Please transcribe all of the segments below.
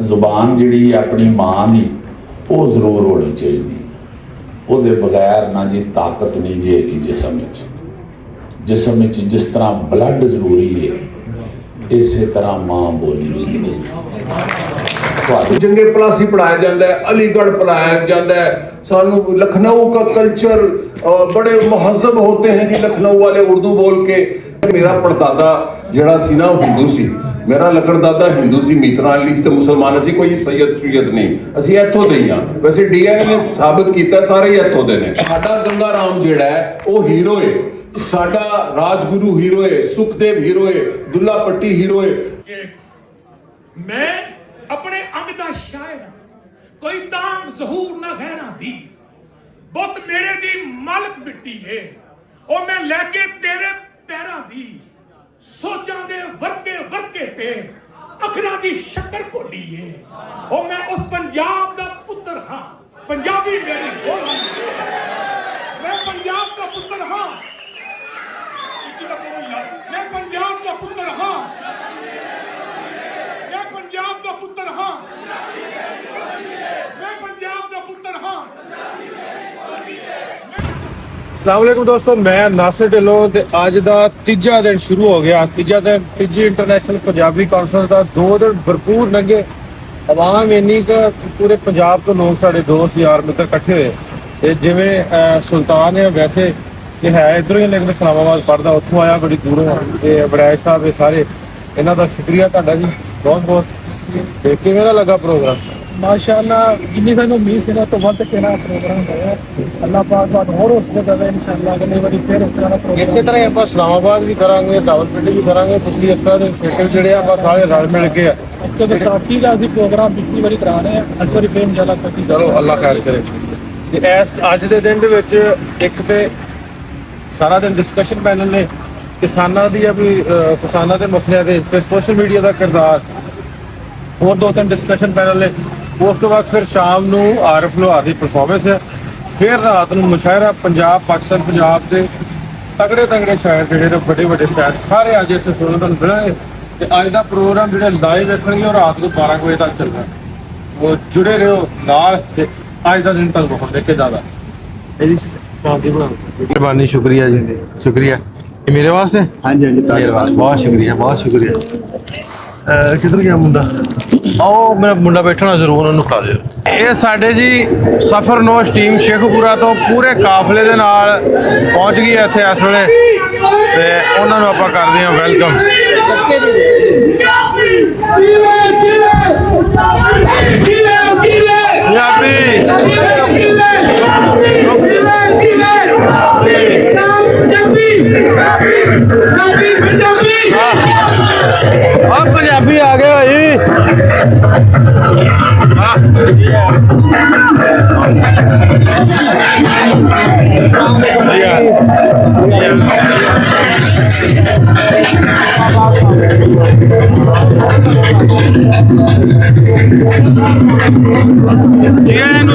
ਜ਼ੁਬਾਨ ਜਿਹੜੀ ਆਪਣੀ ਮਾਂ ਦੀ ਉਹ ਜ਼ਰੂਰ ਹੋਣੀ ਚਾਹੀਦੀ। ਉਹਦੇ ਬਗੈਰ ਨਾ ਜੀ ਤਾਕਤ ਨਹੀਂ ਜੀ ਹੈਗੀ ਜਿਸਮ ਵਿੱਚ ਜਿਸ ਤਰ੍ਹਾਂ ਬਲੱਡ ਜ਼ਰੂਰੀ ਹੈ ਇਸੇ ਤਰ੍ਹਾਂ ਮਾਂ ਬੋਲੀ ਵੀ ਜ਼ਰੂਰੀ ਹੈ। जंगे प्लस ही पढ़ाया जाता है, अलीगढ़ पढ़ाया जाता है, सानू लखनऊ का कल्चर बड़े महजब होते हैं कि लखनऊ वाले उर्दू बोल के। मेरा परदादा जड़ा सी ना हिंदू सी, मेरा लकड़दादा हिंदू सी, मीतरान ली ते मुसलमान जी कोई सैयद सुयद नहीं, असी इत्थों दे हां। वैसे डीआई ने साबित किया सारे ही इत्थों दे ने। साडा गंगा राम जिहड़ा है वो हीरो है, साडा राजगुरु हीरो है, सुखदेव हीरो है, दुल्ला पट्टी हीरो है। मैं अपने अंग दा शायर कोई तांग ज़हूर ना गैरा दी, बुत मेरे दी मालक मिट्टी है ओ मैं लेके तेरे पैरां दी, सोचां दे वर्के वर्के ते अखरां दी शक्कर घोली है ओ मैं उस पंजाब दा पुत्तर हां, पंजाबी मेरी बोली, मैं पंजाब दा पुत्तर हां, मैं पंजाब दा पुत्तर हां, पंजाब का पुत्र हाँ, मैं पंजाब का पुत्र हाँ। अस्सलाम वालेकुम दोस्तों, मैं नासिर ढिल्लों ते अज दा तीजा दिन शुरू हो गया। तीजी इंटरनेशनल पंजाबी कॉन्फ्रेंस का 2 दिन भरपूर लंघे। आवाम इन्नी पूरे पंजाब तो लोग साढ़े दोस्त यार मित्र इकट्ठे हुए। जिमें सुल्तान है वैसे ये है इधरों ही, लेकिन इस्लामाबाद पढ़दा उत्थों आया, बड़ी दूरों। वड़ैच साहब ये सारे इन्हां दा शुक्रिया तुहाडा जी बहुत बहुत। किवें दा लगा प्रोग्राम? माशाअल्लाह जिन्नी सानू उम्मीद सी ना तो वध केड़ा प्रोग्राम होया। अल्लाह पाक तुहानू होर हौसला देवे इंशाअल्लाह। अगली बारी फिर इस तरह दा प्रोग्राम इसे तरह आपां इस्लामाबाद भी करांगे, रावलपिंडी भी करांगे। पिछली इस तरह दे इनिशिएटिव जिहड़े आपां सारे रल मिल के ते विसाखी दा असीं प्रोग्राम पिछली बारी करा रहे हैं, इस बारी फिर इंशाअल्लाह कोशिश। चलो अल्लाह खैर करे। ते इस अज दे दिन दे विच एक ते सारा दिन डिस्कशन पैनल ने किसानां दी भी किसानां दे मसलिਆਂ ते फिर सोशल मीडिया दा किरदार, और 2-3 डिस्कशन पैनल ने। उस तो बाद फिर शाम नूं आरिफ लोहार दी परफॉर्मेंस है, फिर रात नूं मुशायरा पंजाब पाकिस्तान पंजाब के तगड़े तगड़े शायर जिहड़े बड़े बड़े शायर सारे अज इत्थे सुनने तुहानूं मिलणगे। ते अज दा प्रोग्राम जिहड़े लाइव वेखणगे और रात को 12 बजे तक चलना। वो जुड़े रहो नाल ते अज दा दिन तुहानूं बहुत देखे ज़्यादा शांति बनाओ। मेहरबानी, शुक्रिया जी, शुक्रिया। ये मेरे वास्ते? हाँ जी हाँ जी, मेहरबानी, बहुत शुक्रिया बहुत शुक्रिया। किधर गया मुंडा? आओ मेरा मुंडा बैठना जरूर उन्होंने फड़ा दिओ। ये साडे जी सफरनोश टीम शेखपुरा तो पूरे काफले दे नाल पहुंच गई है इत्थे इस वेले ते उन्हां नूं आपां करदे हां वेलकम। पंजाबी आ गए भाई।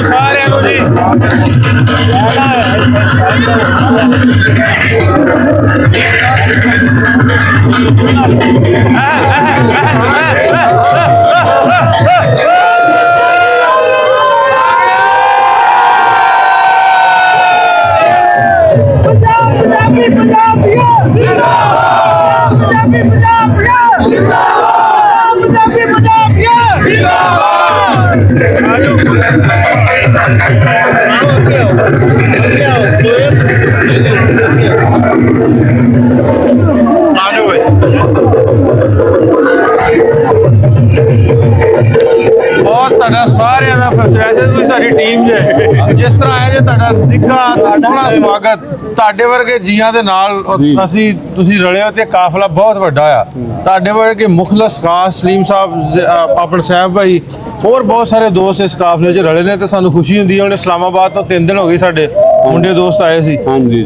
सारे जी बहुत सारे का वैसे ਤੁਸੀਂ ਸਾਡੀ ਟੀਮ ਜੇ ਜਿਸ ਤਰ੍ਹਾਂ ਆਇਆ ਜੇ ਤੁਹਾਡਾ ਨਿੱਘਾ ਤੇ ਸੋਹਣਾ ਸਵਾਗਤ ਤੁਹਾਡੇ ਵਰਗੇ ਜੀਆਂ ਦੇ ਨਾਲ ਤੁਸੀਂ ਰਲੇ ਹੋ ਤੇ ਕਾਫਲਾ ਬਹੁਤ ਵੱਡਾ ਆ ਤੁਹਾਡੇ ਵਰਗੇ ਮੁਖਲਸ ਖਾਸ ਸਲੀਮ ਸਾਹਿਬ ਆਪਣ ਸਾਹਿਬ ਭਾਈ ਹੋਰ ਬਹੁਤ ਸਾਰੇ ਦੋਸਤ ਇਸ ਕਾਫਲੇ 'ਚ ਰਲੇ ਨੇ ਤੇ ਸਾਨੂੰ ਖੁਸ਼ੀ ਹੁੰਦੀ ਹੈ। ਹੁਣ ਇਸਲਾਮਾਬਾਦ ਤੋਂ 3 ਦਿਨ ਹੋ ਗਏ ਸਾਡੇ ਮੁੰਡੇ ਦੋਸਤ ਆਏ ਸੀ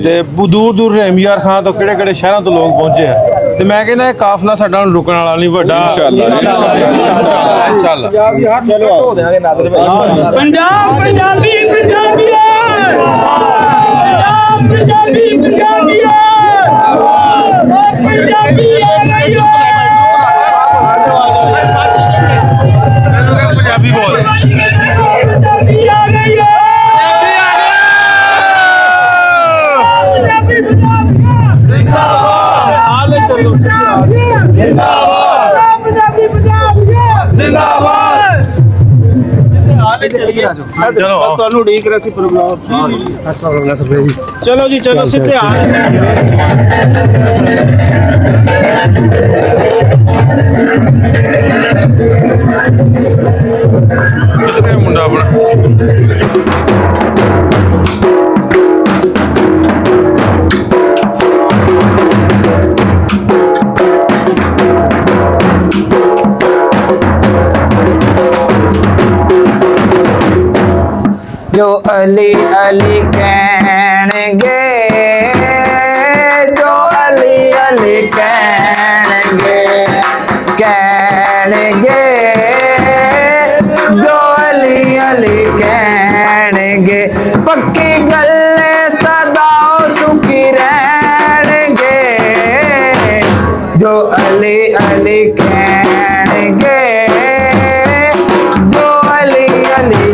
ਤੇ ਦੂਰ ਦੂਰ ਰਹਿਮਯਾਰ ਖਾਂ ਤੋਂ ਕਿਹੜੇ ਕਿਹੜੇ ਸ਼ਹਿਰਾਂ ਤੋਂ ਲੋਕ ਪਹੁੰਚੇ ਆ ਤੇ ਮੈਂ ਕਹਿੰਦਾ ਇਹ ਕਾਫਲਾ ਸਾਡਾ ਹੁਣ ਰੁਕਣ ਵਾਲਾ ਨਹੀਂ ਵੱਡਾ ਚੱਲ ਪੰਜਾਬ ਪੰਜਾਬੀ ਪੰਜਾਬੀਆਂ ਪੰਜਾਬ ਪੰਜਾਬੀ ਪੰਜਾਬੀਆਂ ਉਹ ਪੰਜਾਬੀ ਆ ਗਈ ਪੰਜਾਬੀ ਬੋਲ ਪੰਜਾਬੀ ਆ ਗਈ ਪੰਜਾਬੀ ਪੰਜਾਬੀਆਂ ਜ਼ਿੰਦਾਬਾਦ ਹਾਲੇ ਚਲੋ ਜ਼ਿੰਦਾਬਾਦ ਪੰਜਾਬੀ ਪੰਜਾਬੀਆਂ ਜ਼ਿੰਦਾਬਾਦ ਚਲੋ ਤੁਹਾਨੂੰ ਉਡੀਕ ਰਿਹਾ ਸੀ ਪ੍ਰੋਗਰਾਮ ਚਲੋ ਜੀ ਚਲੋ ਸਿੱਧੇ ਆ ਕਿੱਥੇ ਮੁੰਡਾ ਆਪਣਾ जो अली अली कहणगे जो अली अली कहणगे कहणगे जो अली अली कहणगे पक्की गल सदा सुखी रहणगे जो अली अली कहणगे जो अली अली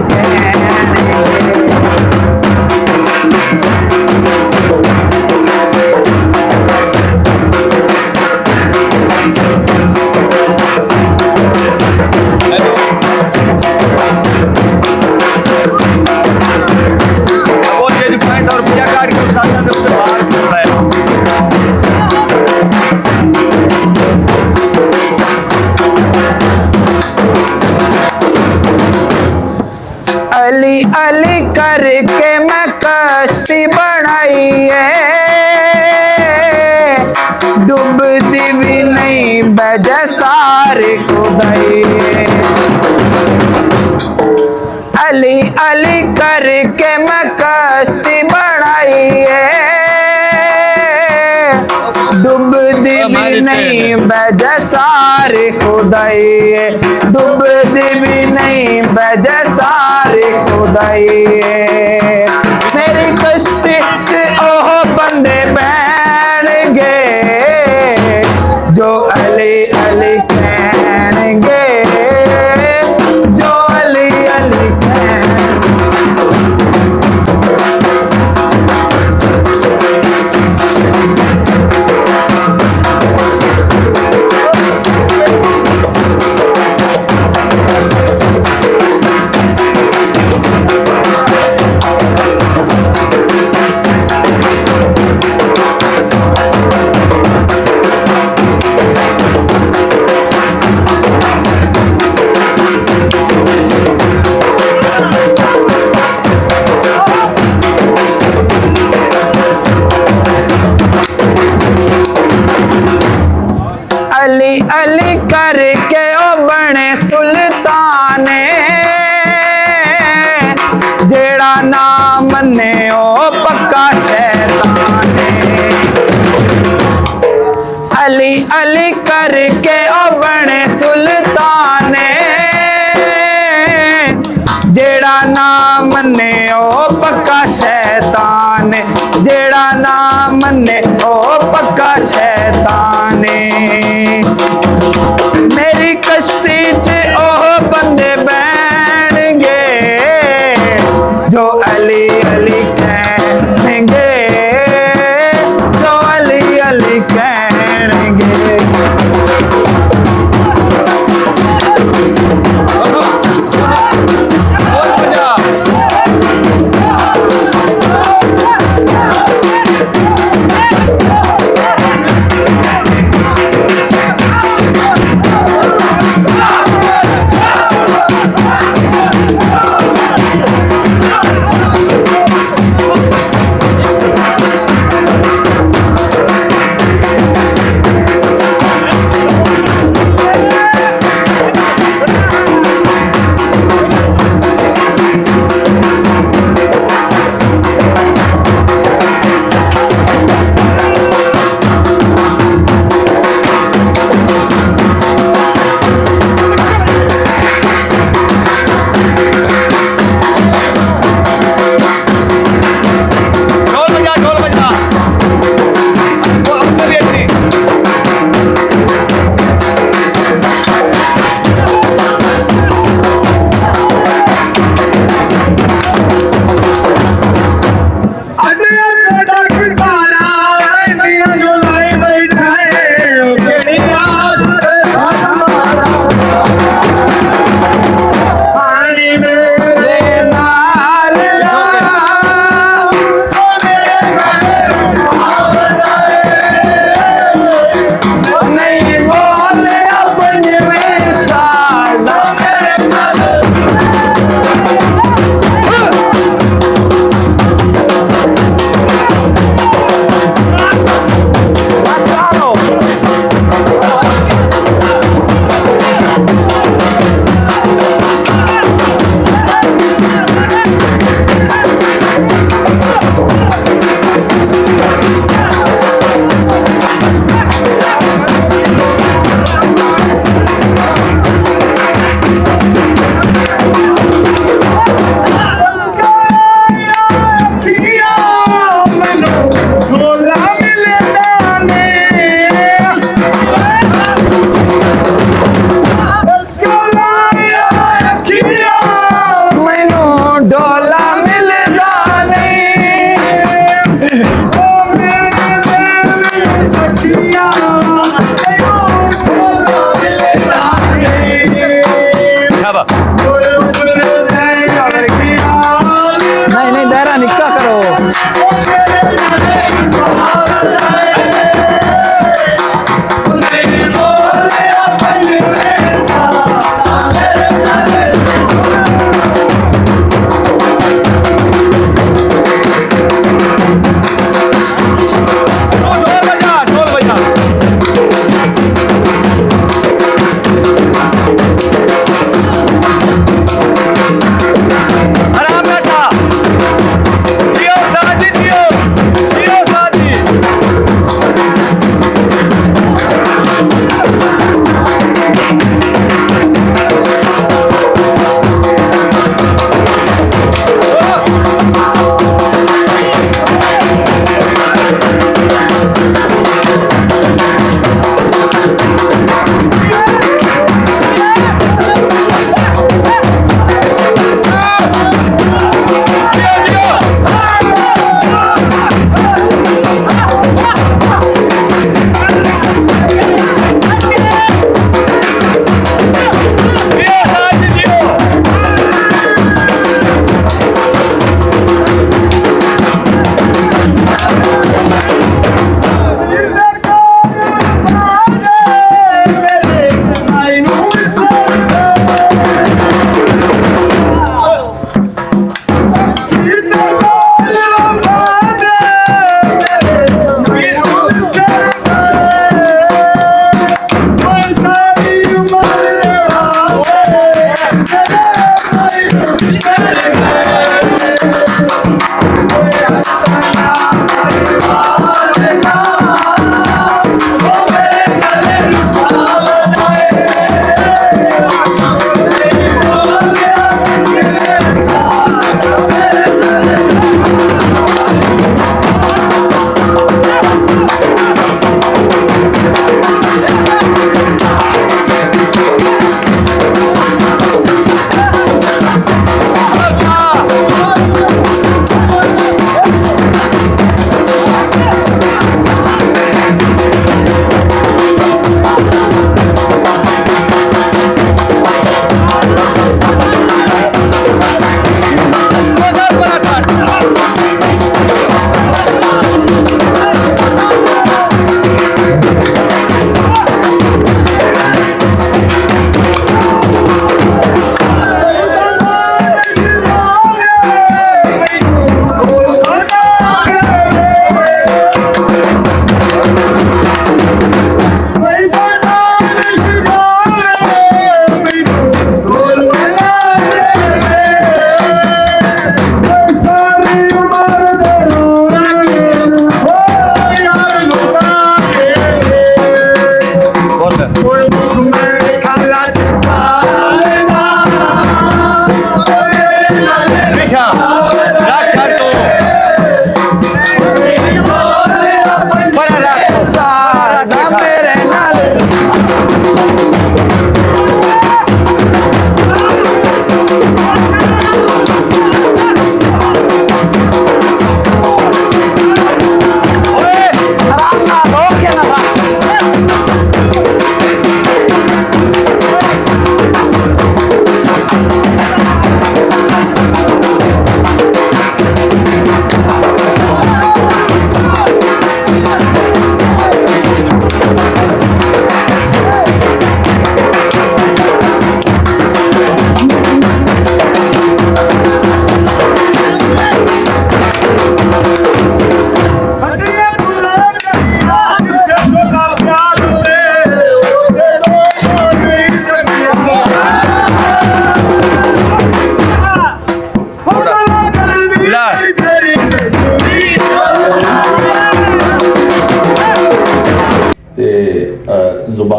अली अली करके मैं कश्ती बनाई है डूबती भी नहीं बजा सारे को गई अली अली करके मैं कश्ती बनाई है डूबती भी नहीं बजा सारे खुदाई है डूबती भी नहीं बजा सारे खुदाई है मेरी कश्ती ओह बंदे बहन गे जो अली अली कहणगे जो अली अली अली अली करके ओ बने सुल्ताने जेड़ा ना मन्ने ओ पक्का शैताने अली अली करके ओ बने सुल्ताने जेड़ा ना मन्ने ओ पक्का शैतान जेड़ा ना मन्ने ओ पक्का शैताने मेरी कश्ती च ओह बंदे बैठणगे जो अली अली कहणगे जो अली अली कहणगे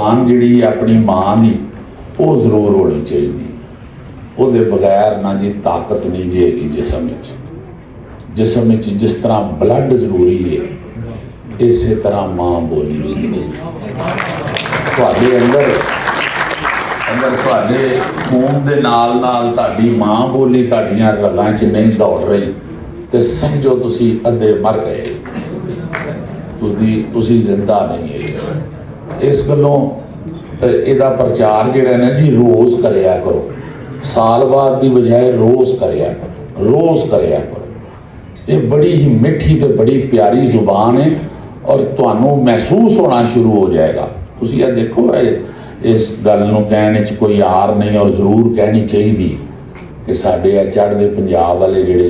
ਜ਼ੁਬਾਨ ਜਿਹੜੀ ਆਪਣੀ ਮਾਂ ਦੀ ਉਹ ਜ਼ਰੂਰ ਹੋਣੀ ਚਾਹੀਦੀ। ਉਹਦੇ ਬਗੈਰ ਨਾ ਜੀ ਤਾਕਤ ਨਹੀਂ ਜੀ ਹੈਗੀ ਜਿਸਮ ਵਿੱਚ। ਜਿਸਮ ਵਿੱਚ ਜਿਸ ਤਰ੍ਹਾਂ ਬਲੱਡ ਜ਼ਰੂਰੀ ਹੈ, ਇਸੇ ਤਰ੍ਹਾਂ ਮਾਂ ਬੋਲੀ ਵੀ ਜ਼ਰੂਰੀ ਤੁਹਾਡੇ ਅੰਦਰ ਤੁਹਾਡੇ ਖੂਨ ਦੇ ਨਾਲ ਨਾਲ ਤੁਹਾਡੀ ਮਾਂ ਬੋਲੀ ਤੁਹਾਡੀਆਂ ਰਗਾਂ 'ਚ ਨਹੀਂ ਦੌੜ ਰਹੀ ਤੇ ਸਮਝੋ ਤੁਸੀਂ ਅੱਧੇ ਮਰ ਗਏ, ਤੁਸੀਂ ਜ਼ਿੰਦਾ ਨਹੀਂ ਹੈ। ਇਸ ਗੱਲੋਂ ਇਹਦਾ ਪ੍ਰਚਾਰ ਜਿਹੜਾ ਨਾ ਜੀ ਰੋਜ਼ ਕਰਿਆ ਕਰੋ, ਸਾਲ ਬਾਅਦ ਦੀ ਬਜਾਏ ਰੋਜ਼ ਕਰਿਆ ਕਰੋ। ਇਹ ਬੜੀ ਹੀ ਮਿੱਠੀ ਤੇ ਬੜੀ ਪਿਆਰੀ ਜ਼ੁਬਾਨ ਹੈ ਔਰ ਤੁਹਾਨੂੰ ਮਹਿਸੂਸ ਹੋਣਾ ਸ਼ੁਰੂ ਹੋ ਜਾਏਗਾ। ਤੁਸੀਂ ਇਹ ਦੇਖੋ, ਇਸ ਗੱਲ ਨੂੰ ਕਹਿਣ 'ਚ ਕੋਈ ਆਰ ਨਹੀਂ ਔਰ ਜ਼ਰੂਰ ਕਹਿਣੀ ਚਾਹੀਦੀ ਕਿ ਸਾਡੇ ਇਹ ਚੜ੍ਹਦੇ ਪੰਜਾਬ ਵਾਲੇ ਜਿਹੜੇ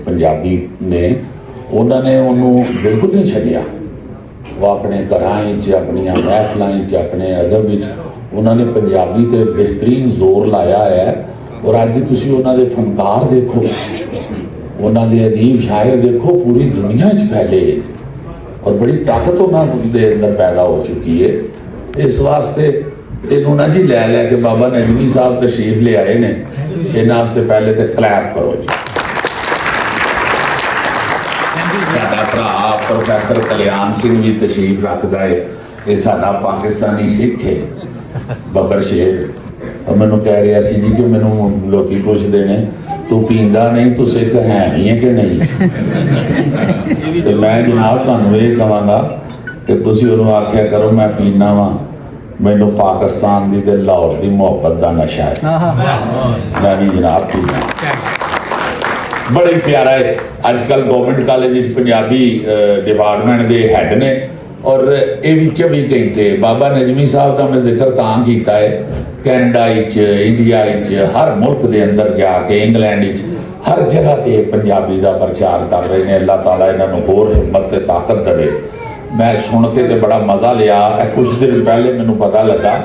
ਪੰਜਾਬੀ ਨੇ, ਉਹਨਾਂ ਨੇ ਉਹਨੂੰ ਬਿਲਕੁਲ ਨਹੀਂ ਛੱਡਿਆ। ਉਹ ਆਪਣੇ ਘਰਾਂ ਵਿੱਚ, ਆਪਣੀਆਂ ਮਹਿਫਲਾਂ ਵਿੱਚ, ਆਪਣੇ ਅਦਬ ਵਿੱਚ ਉਹਨਾਂ ਨੇ ਪੰਜਾਬੀ ਤੇ ਬਿਹਤਰੀਨ ਜ਼ੋਰ ਲਾਇਆ ਹੈ। ਔਰ ਅੱਜ ਤੁਸੀਂ ਉਹਨਾਂ ਦੇ ਫਨਕਾਰ ਦੇਖੋ, ਉਹਨਾਂ ਦੇ ਅਦੀਬ ਸ਼ਾਇਰ ਦੇਖੋ, ਪੂਰੀ ਦੁਨੀਆ 'ਚ ਫੈਲੇ ਔਰ ਬੜੀ ਤਾਕਤ ਉਹਨਾਂ ਦੇ ਅੰਦਰ ਪੈਦਾ ਹੋ ਚੁੱਕੀ ਹੈ। ਇਸ ਵਾਸਤੇ ਇਹਨੂੰ ਨਾ ਜੀ ਲੈ ਕੇ ਬਾਬਾ ਨਜ਼ਮੀ ਸਾਹਿਬ ਤਸ਼ਰੀਫ ਲੈ ਆਏ ਨੇ, ਇਹਨਾਂ ਵਾਸਤੇ ਪਹਿਲੇ ਤੇ ਕਲੈਪ ਕਰੋ ਜੀ। ਸਾਡਾ ਭਰਾ ਪ੍ਰੋਫੈਸਰ ਕਲਿਆਣ ਸਿੰਘ ਵੀ ਤਸ਼ਰੀਫ ਰੱਖਦਾ ਹੈ। ਇਹ ਸਾਡਾ ਪਾਕਿਸਤਾਨੀ ਸਿੱਖ ਹੈ, ਬੱਬਰ ਸ਼ੇਰ। ਉਹ ਮੈਨੂੰ ਕਹਿ ਰਿਹਾ ਸੀ ਜੀ ਕਿ ਮੈਨੂੰ ਲੋਕੀ ਪੁੱਛਦੇ ਨੇ ਤੂੰ ਪੀਂਦਾ ਨਹੀਂ, ਤੂੰ ਸਿੱਖ ਹੈ ਨਹੀਂ ਹੈ ਕਿ ਨਹੀਂ। ਤੇ ਮੈਂ ਜਨਾਬ ਤੁਹਾਨੂੰ ਇਹ ਕਹਾਂਗਾ ਕਿ ਤੁਸੀਂ ਉਹਨੂੰ ਆਖਿਆ ਕਰੋ ਮੈਂ ਪੀਣਾ ਵਾਂ, ਮੈਨੂੰ ਪਾਕਿਸਤਾਨ ਦੀ ਤੇ ਲਾਹੌਰ ਦੀ ਮੁਹੱਬਤ ਦਾ ਨਸ਼ਾ ਹੈ, ਮੈਂ ਵੀ ਜਨਾਬ ਪੀਣਾ। ਬੜਾ ਹੀ ਪਿਆਰਾ ਹੈ। ਅੱਜ ਕੱਲ੍ਹ ਗਵਰਨਮੈਂਟ ਕਾਲਜ ਵਿੱਚ ਪੰਜਾਬੀ ਡਿਪਾਰਟਮੈਂਟ ਦੇ ਹੈੱਡ ਨੇ ਔਰ ਇਹ ਵੀ 24 ਘੰਟੇ ਬਾਬਾ ਨਜ਼ਮੀ ਸਾਹਿਬ ਦਾ ਮੈਂ ਜ਼ਿਕਰ ਤਾਂ ਕੀਤਾ ਹੈ। ਕੈਨੇਡਾ ਵਿੱਚ, ਇੰਡੀਆ ਵਿੱਚ, ਹਰ ਮੁਲਕ ਦੇ ਅੰਦਰ ਜਾ ਕੇ, ਇੰਗਲੈਂਡ ਵਿੱਚ, ਹਰ ਜਗ੍ਹਾ ਤੇ ਪੰਜਾਬੀ ਦਾ ਪ੍ਰਚਾਰ ਕਰ ਰਹੇ ਨੇ। ਅੱਲਾਹ ਤਾਲਾ ਇਹਨਾਂ ਨੂੰ ਹੋਰ ਹਿੰਮਤ ਤੇ ਤਾਕਤ ਦੇਵੇ। ਮੈਂ ਸੁਣ ਕੇ ਤੇ ਬੜਾ ਮਜ਼ਾ ਲਿਆ। ਕੁਝ ਦਿਨ ਪਹਿਲੇ ਮੈਨੂੰ ਪਤਾ ਲੱਗਾ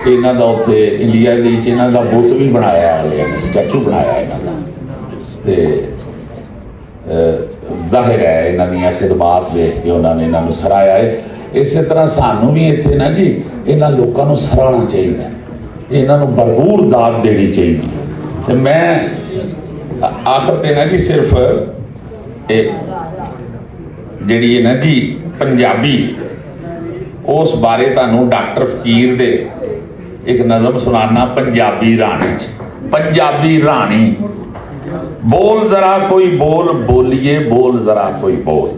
ਇਹਨਾਂ ਦਾ ਉੱਥੇ ਇੰਡੀਆ ਦੇ ਵਿੱਚ ਇਹਨਾਂ ਦਾ ਬੁੱਤ ਵੀ ਬਣਾਇਆ ਹੋਇਆ ਨੇ, ਸਟੈਚੂ ਬਣਾਇਆ ਇਹਨਾਂ ਦਾ। ਤੇ ਜ਼ਾਹਿਰ ਹੈ ਇਹਨਾਂ ਦੀਆਂ ਖਿਦਮਾਤ ਵੇਖ ਕੇ ਉਹਨਾਂ ਨੇ ਇਹਨਾਂ ਨੂੰ ਸਰਾਇਆ ਹੈ। ਇਸੇ ਤਰ੍ਹਾਂ ਸਾਨੂੰ ਵੀ ਇੱਥੇ ਨਾ ਜੀ ਇਹਨਾਂ ਲੋਕਾਂ ਨੂੰ ਸਰਾਹਣਾ ਚਾਹੀਦਾ, ਇਹਨਾਂ ਨੂੰ ਭਰਪੂਰ ਦਾਤ ਦੇਣੀ ਚਾਹੀਦੀ। ਤੇ ਮੈਂ ਆਖਰ ਤੇ ਨਾ ਜੀ ਸਿਰਫ ਇਹ ਜਿਹੜੀ ਹੈ ਨਾ ਜੀ ਪੰਜਾਬੀ, ਉਸ ਬਾਰੇ ਤੁਹਾਨੂੰ ਡਾਕਟਰ ਫਕੀਰ ਦੇ ਇੱਕ ਨਜ਼ਮ ਸੁਣਾਨਾ। ਪੰਜਾਬੀ ਰਾਣੀ 'ਚ, ਪੰਜਾਬੀ ਰਾਣੀ ਬੋਲ ਜ਼ਰਾ ਕੋਈ ਬੋਲ ਬੋਲੀਏ, ਬੋਲ ਜ਼ਰਾ ਕੋਈ ਬੋਲ,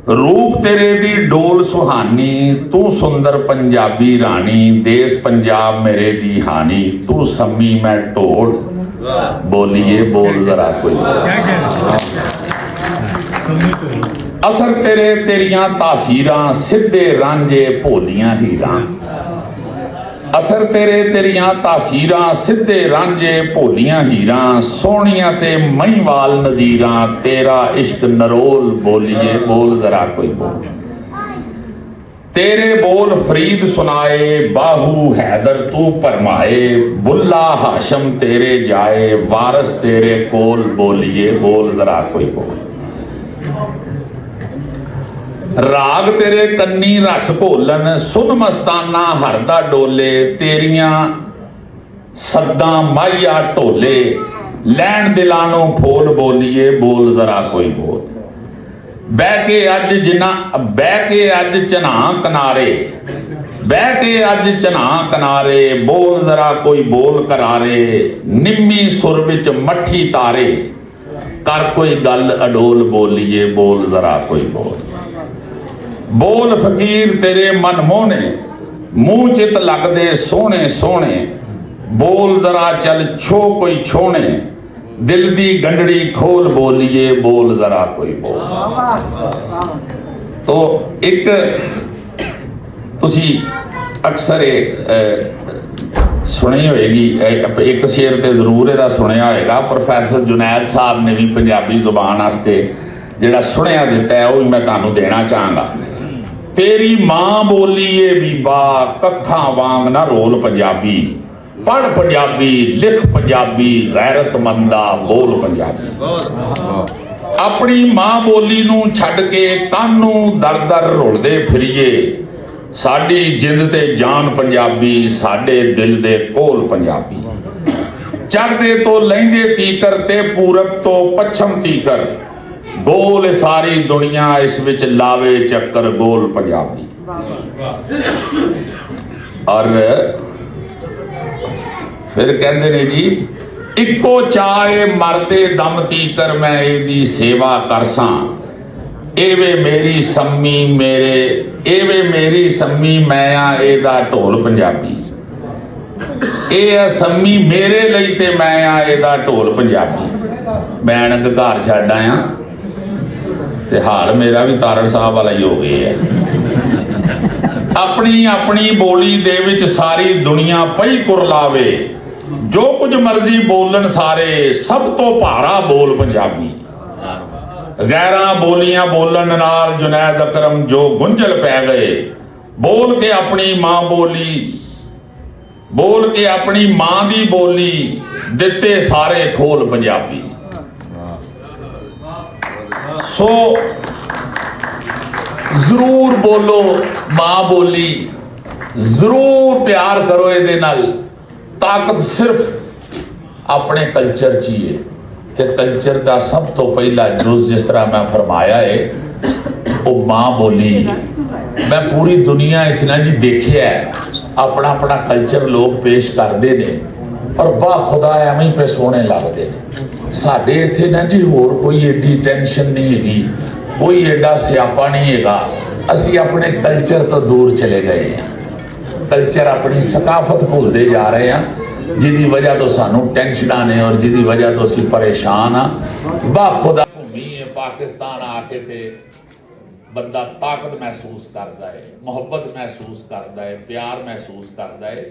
रूप तेरे दी डोल सुहानी, तू सुंदर पंजाबी रानी, देश पंजाब मेरे दी हानी, तू सम्मी मैं ढोल, बोलिए बोल जरा कोई। असर तेरे तेरियां तासीरां, सिद्धे रांझे भोलियां हीरां, असर तेरे तेरियां तासीरां, सिद्धे रांझे भोलियां हीरां, सोहणियां ते महीवाल नज़ीरां, तेरा इश्क नरोल, बोलिए बोल जरा कोई बोल। तेरे बोल फरीद सुनाए, बाहू हैदर तू फरमाए, बुल्ला हाशम तेरे जाए, वारस तेरे कोल, बोलिए बोल जरा कोई बोल। राग तेरे कन्नी रस भोलन, सुन मस्ताना हरदा डोले, तेरियां सद्दां माहिया ढोले, लैन दिलानो फोल, बोलिए बोल जरा कोई बोल। बह के अज चन्हा किनारे, बह के अज चन्हा किनारे, बोल जरा कोई बोल करारे, निम्मी सुर विच मट्ठी तारे, कर कोई गल अडोल, बोलिए बोल जरा कोई बोल। बोल फकीर तेरे मन मोहने, मुंह चित लगदे सोहने सोहने, बोल जरा चल छो कोई छोने, दिल दी गंडड़ी खोल, बोलिए बोल जरा कोई बोल। तो एक तुसी अक्सर सुनी होएगी, एक शेर ते जरूर ਇਹਦਾ ਸੁਣਿਆ ਹੋਏਗਾ। प्रोफेसर जुनैद साहब ने भी पंजाबी जुबान वास्ते ਜਿਹੜਾ ਸੁਣਿਆ ਦਿੱਤਾ ਹੈ, ਉਹ मैं ਤੁਹਾਨੂੰ ਦੇਣਾ ਚਾਹਾਂਗਾ। तेरी मां बोलीए बीबा, कखा वांग ना रोल पंजाबी, पढ़ पंजाबी, लिख पंजाबी, गैरतमंदा बोल पंजाबी। अपनी मां बोली नूं छड्ड के कानू दर दर रुलदे फिरीए, ਸਾਡੀ ਜਿੰਦ ਤੇ ਜਾਨ ਪੰਜਾਬੀ, ਸਾਡੇ ਦਿਲ ਦੇ ਕੋਲ ਪੰਜਾਬੀ। ਚੜ੍ਹਦੇ ਤੋਂ ਲਹਿੰਦੇ ਤੀਕਰ ਤੇ ਪੂਰਬ ਤੋਂ ਪੱਛਮ ਤੀਕਰ, ਗੋਲ ਸਾਰੀ ਦੁਨੀਆ ਇਸ ਵਿੱਚ ਲਾਵੇ ਚੱਕਰ ਗੋਲ ਪੰਜਾਬੀ। ਔਰ ਫਿਰ ਕਹਿੰਦੇ ਨੇ ਜੀ, ਇੱਕੋ ਚਾਹੇ ਮਰਦੇ ਦਮ ਤੀਕਰ ਮੈਂ ਇਹਦੀ ਸੇਵਾ ਕਰਸਾਂ। एवे मेरी सम्मी मेरे, एवे मेरी सम्मी मैं आ एदा ढोल पंजाबी। ए सम्मी मेरे ਲਈ ਤੇ ਮੈਂ ਆ ਇਹਦਾ ਢੋਲ ਪੰਜਾਬੀ। ਮੈਂ ਘਰ ਛੱਡ ਆਇਆ ਤੇ ਹਾਲ ਮੇਰਾ ਵੀ ਤਾਰੜ ਸਾਹਿਬ ਵਾਲਾ ਹੀ ਹੋ ਗਿਆ ਹੈ। ਆਪਣੀ ਆਪਣੀ ਬੋਲੀ ਦੇ ਵਿੱਚ ਸਾਰੀ ਦੁਨੀਆ ਪਈ ਕੁਰਲਾਵੇ, ਜੋ ਕੁਝ ਮਰਜ਼ੀ ਬੋਲਣ ਸਾਰੇ, ਸਭ ਤੋਂ ਭਾਰਾ ਬੋਲ ਪੰਜਾਬੀ। ਗੈਰਾਂ ਬੋਲੀਆਂ ਬੋਲਣ ਨਾਲ ਜੁਨੈਦ ਅਕਰਮ ਜੋ ਗੁੰਝਲ ਪੈ ਗਏ, ਬੋਲ ਕੇ ਆਪਣੀ ਮਾਂ ਬੋਲੀ, ਬੋਲ ਕੇ ਆਪਣੀ ਮਾਂ ਦੀ ਬੋਲੀ, ਦਿੱਤੇ ਸਾਰੇ ਖੋਲ ਪੰਜਾਬੀ। ਸੋ ਜ਼ਰੂਰ ਬੋਲੋ ਮਾਂ ਬੋਲੀ, ਜ਼ਰੂਰ ਪਿਆਰ ਕਰੋ ਇਹਦੇ ਨਾਲ। ਤਾਕਤ ਸਿਰਫ ਆਪਣੇ ਕਲਚਰ 'ਚ ਹੀ ਹੈ ਤੇ ਕਲਚਰ ਦਾ ਸਭ ਤੋਂ ਪਹਿਲਾ ਜੁਜ਼, ਜਿਸ ਤਰ੍ਹਾਂ ਮੈਂ ਫਰਮਾਇਆ ਹੈ, ਉਹ ਮਾਂ ਬੋਲੀ ਹੈ। ਮੈਂ ਪੂਰੀ ਦੁਨੀਆ ਵਿੱਚ ਨਾ ਜੀ ਦੇਖਿਆ ਆਪਣਾ ਆਪਣਾ ਕਲਚਰ ਲੋਕ ਪੇਸ਼ ਕਰਦੇ ਨੇ ਔਰ ਬਾ ਖੁਦਾ ਐਵੇਂ ਹੀ ਪੇ ਸੋਹਣੇ ਲੱਗਦੇ ਨੇ। ਸਾਡੇ ਇੱਥੇ ਨਾ ਜੀ ਹੋਰ ਕੋਈ ਏਡੀ ਟੈਨਸ਼ਨ ਨਹੀਂ ਹੈਗੀ, ਕੋਈ ਏਡਾ ਸਿਆਪਾ ਨਹੀਂ ਹੈਗਾ। ਅਸੀਂ ਆਪਣੇ ਕਲਚਰ ਤੋਂ ਦੂਰ ਚਲੇ ਗਏ ਹਾਂ, ਕਲਚਰ ਆਪਣੀ ਸਕਾਫਤ ਭੁੱਲਦੇ ਜਾ ਰਹੇ ਹਾਂ, ਜਿਹਦੀ ਵਜ੍ਹਾ ਤੋਂ ਸਾਨੂੰ ਟੈਨਸ਼ਨਾਂ ਨੇ ਔਰ ਜਿਹਦੀ ਵਜ੍ਹਾ ਤੋਂ ਅਸੀਂ ਪਰੇਸ਼ਾਨ ਆ। ਬਾ ਖੁਦਾ ਘੁੰਮੀ ਹੈ ਪਾਕਿਸਤਾਨ ਆ ਕੇ ਤੇ ਬੰਦਾ ਤਾਕਤ ਮਹਿਸੂਸ ਕਰਦਾ ਹੈ, ਮੁਹੱਬਤ ਮਹਿਸੂਸ ਕਰਦਾ ਹੈ, ਪਿਆਰ ਮਹਿਸੂਸ ਕਰਦਾ ਹੈ।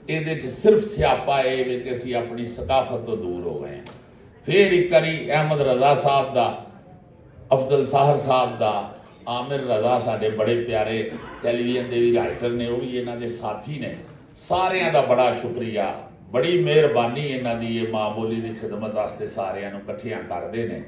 ਇਹਦੇ 'ਚ ਸਿਰਫ ਸਿਆਪਾ ਇਹ ਵੇ ਕਿ ਅਸੀਂ ਆਪਣੀ ਸਕਾਫਤ ਤੋਂ ਦੂਰ ਹੋ ਗਏ ਹਾਂ। ਫਿਰ ਇੱਕ ਵਾਰੀ ਅਹਿਮਦ ਰਜ਼ਾ ਸਾਹਿਬ ਦਾ, ਅਫਜ਼ਲ ਸਾਹਰ ਸਾਹਿਬ ਦਾ, ਆਮਿਰ ਰਜ਼ਾ ਸਾਡੇ ਬੜੇ ਪਿਆਰੇ ਟੈਲੀਵਿਜ਼ਨ ਦੇ ਵੀ ਰਾਈਟਰ ਨੇ, ਉਹ ਵੀ ਇਹਨਾਂ ਦੇ ਸਾਥੀ ਨੇ। ਸਾਰਿਆਂ ਦਾ ਬੜਾ ਸ਼ੁਕਰੀਆ, ਬੜੀ ਮਿਹਰਬਾਨੀ ਇਹਨਾਂ ਦੀ। ਇਹ ਮਾਂ ਬੋਲੀ ਦੀ ਖਿਦਮਤ ਵਾਸਤੇ ਸਾਰਿਆਂ ਨੂੰ ਇਕੱਠਿਆਂ ਕਰਦੇ ਨੇ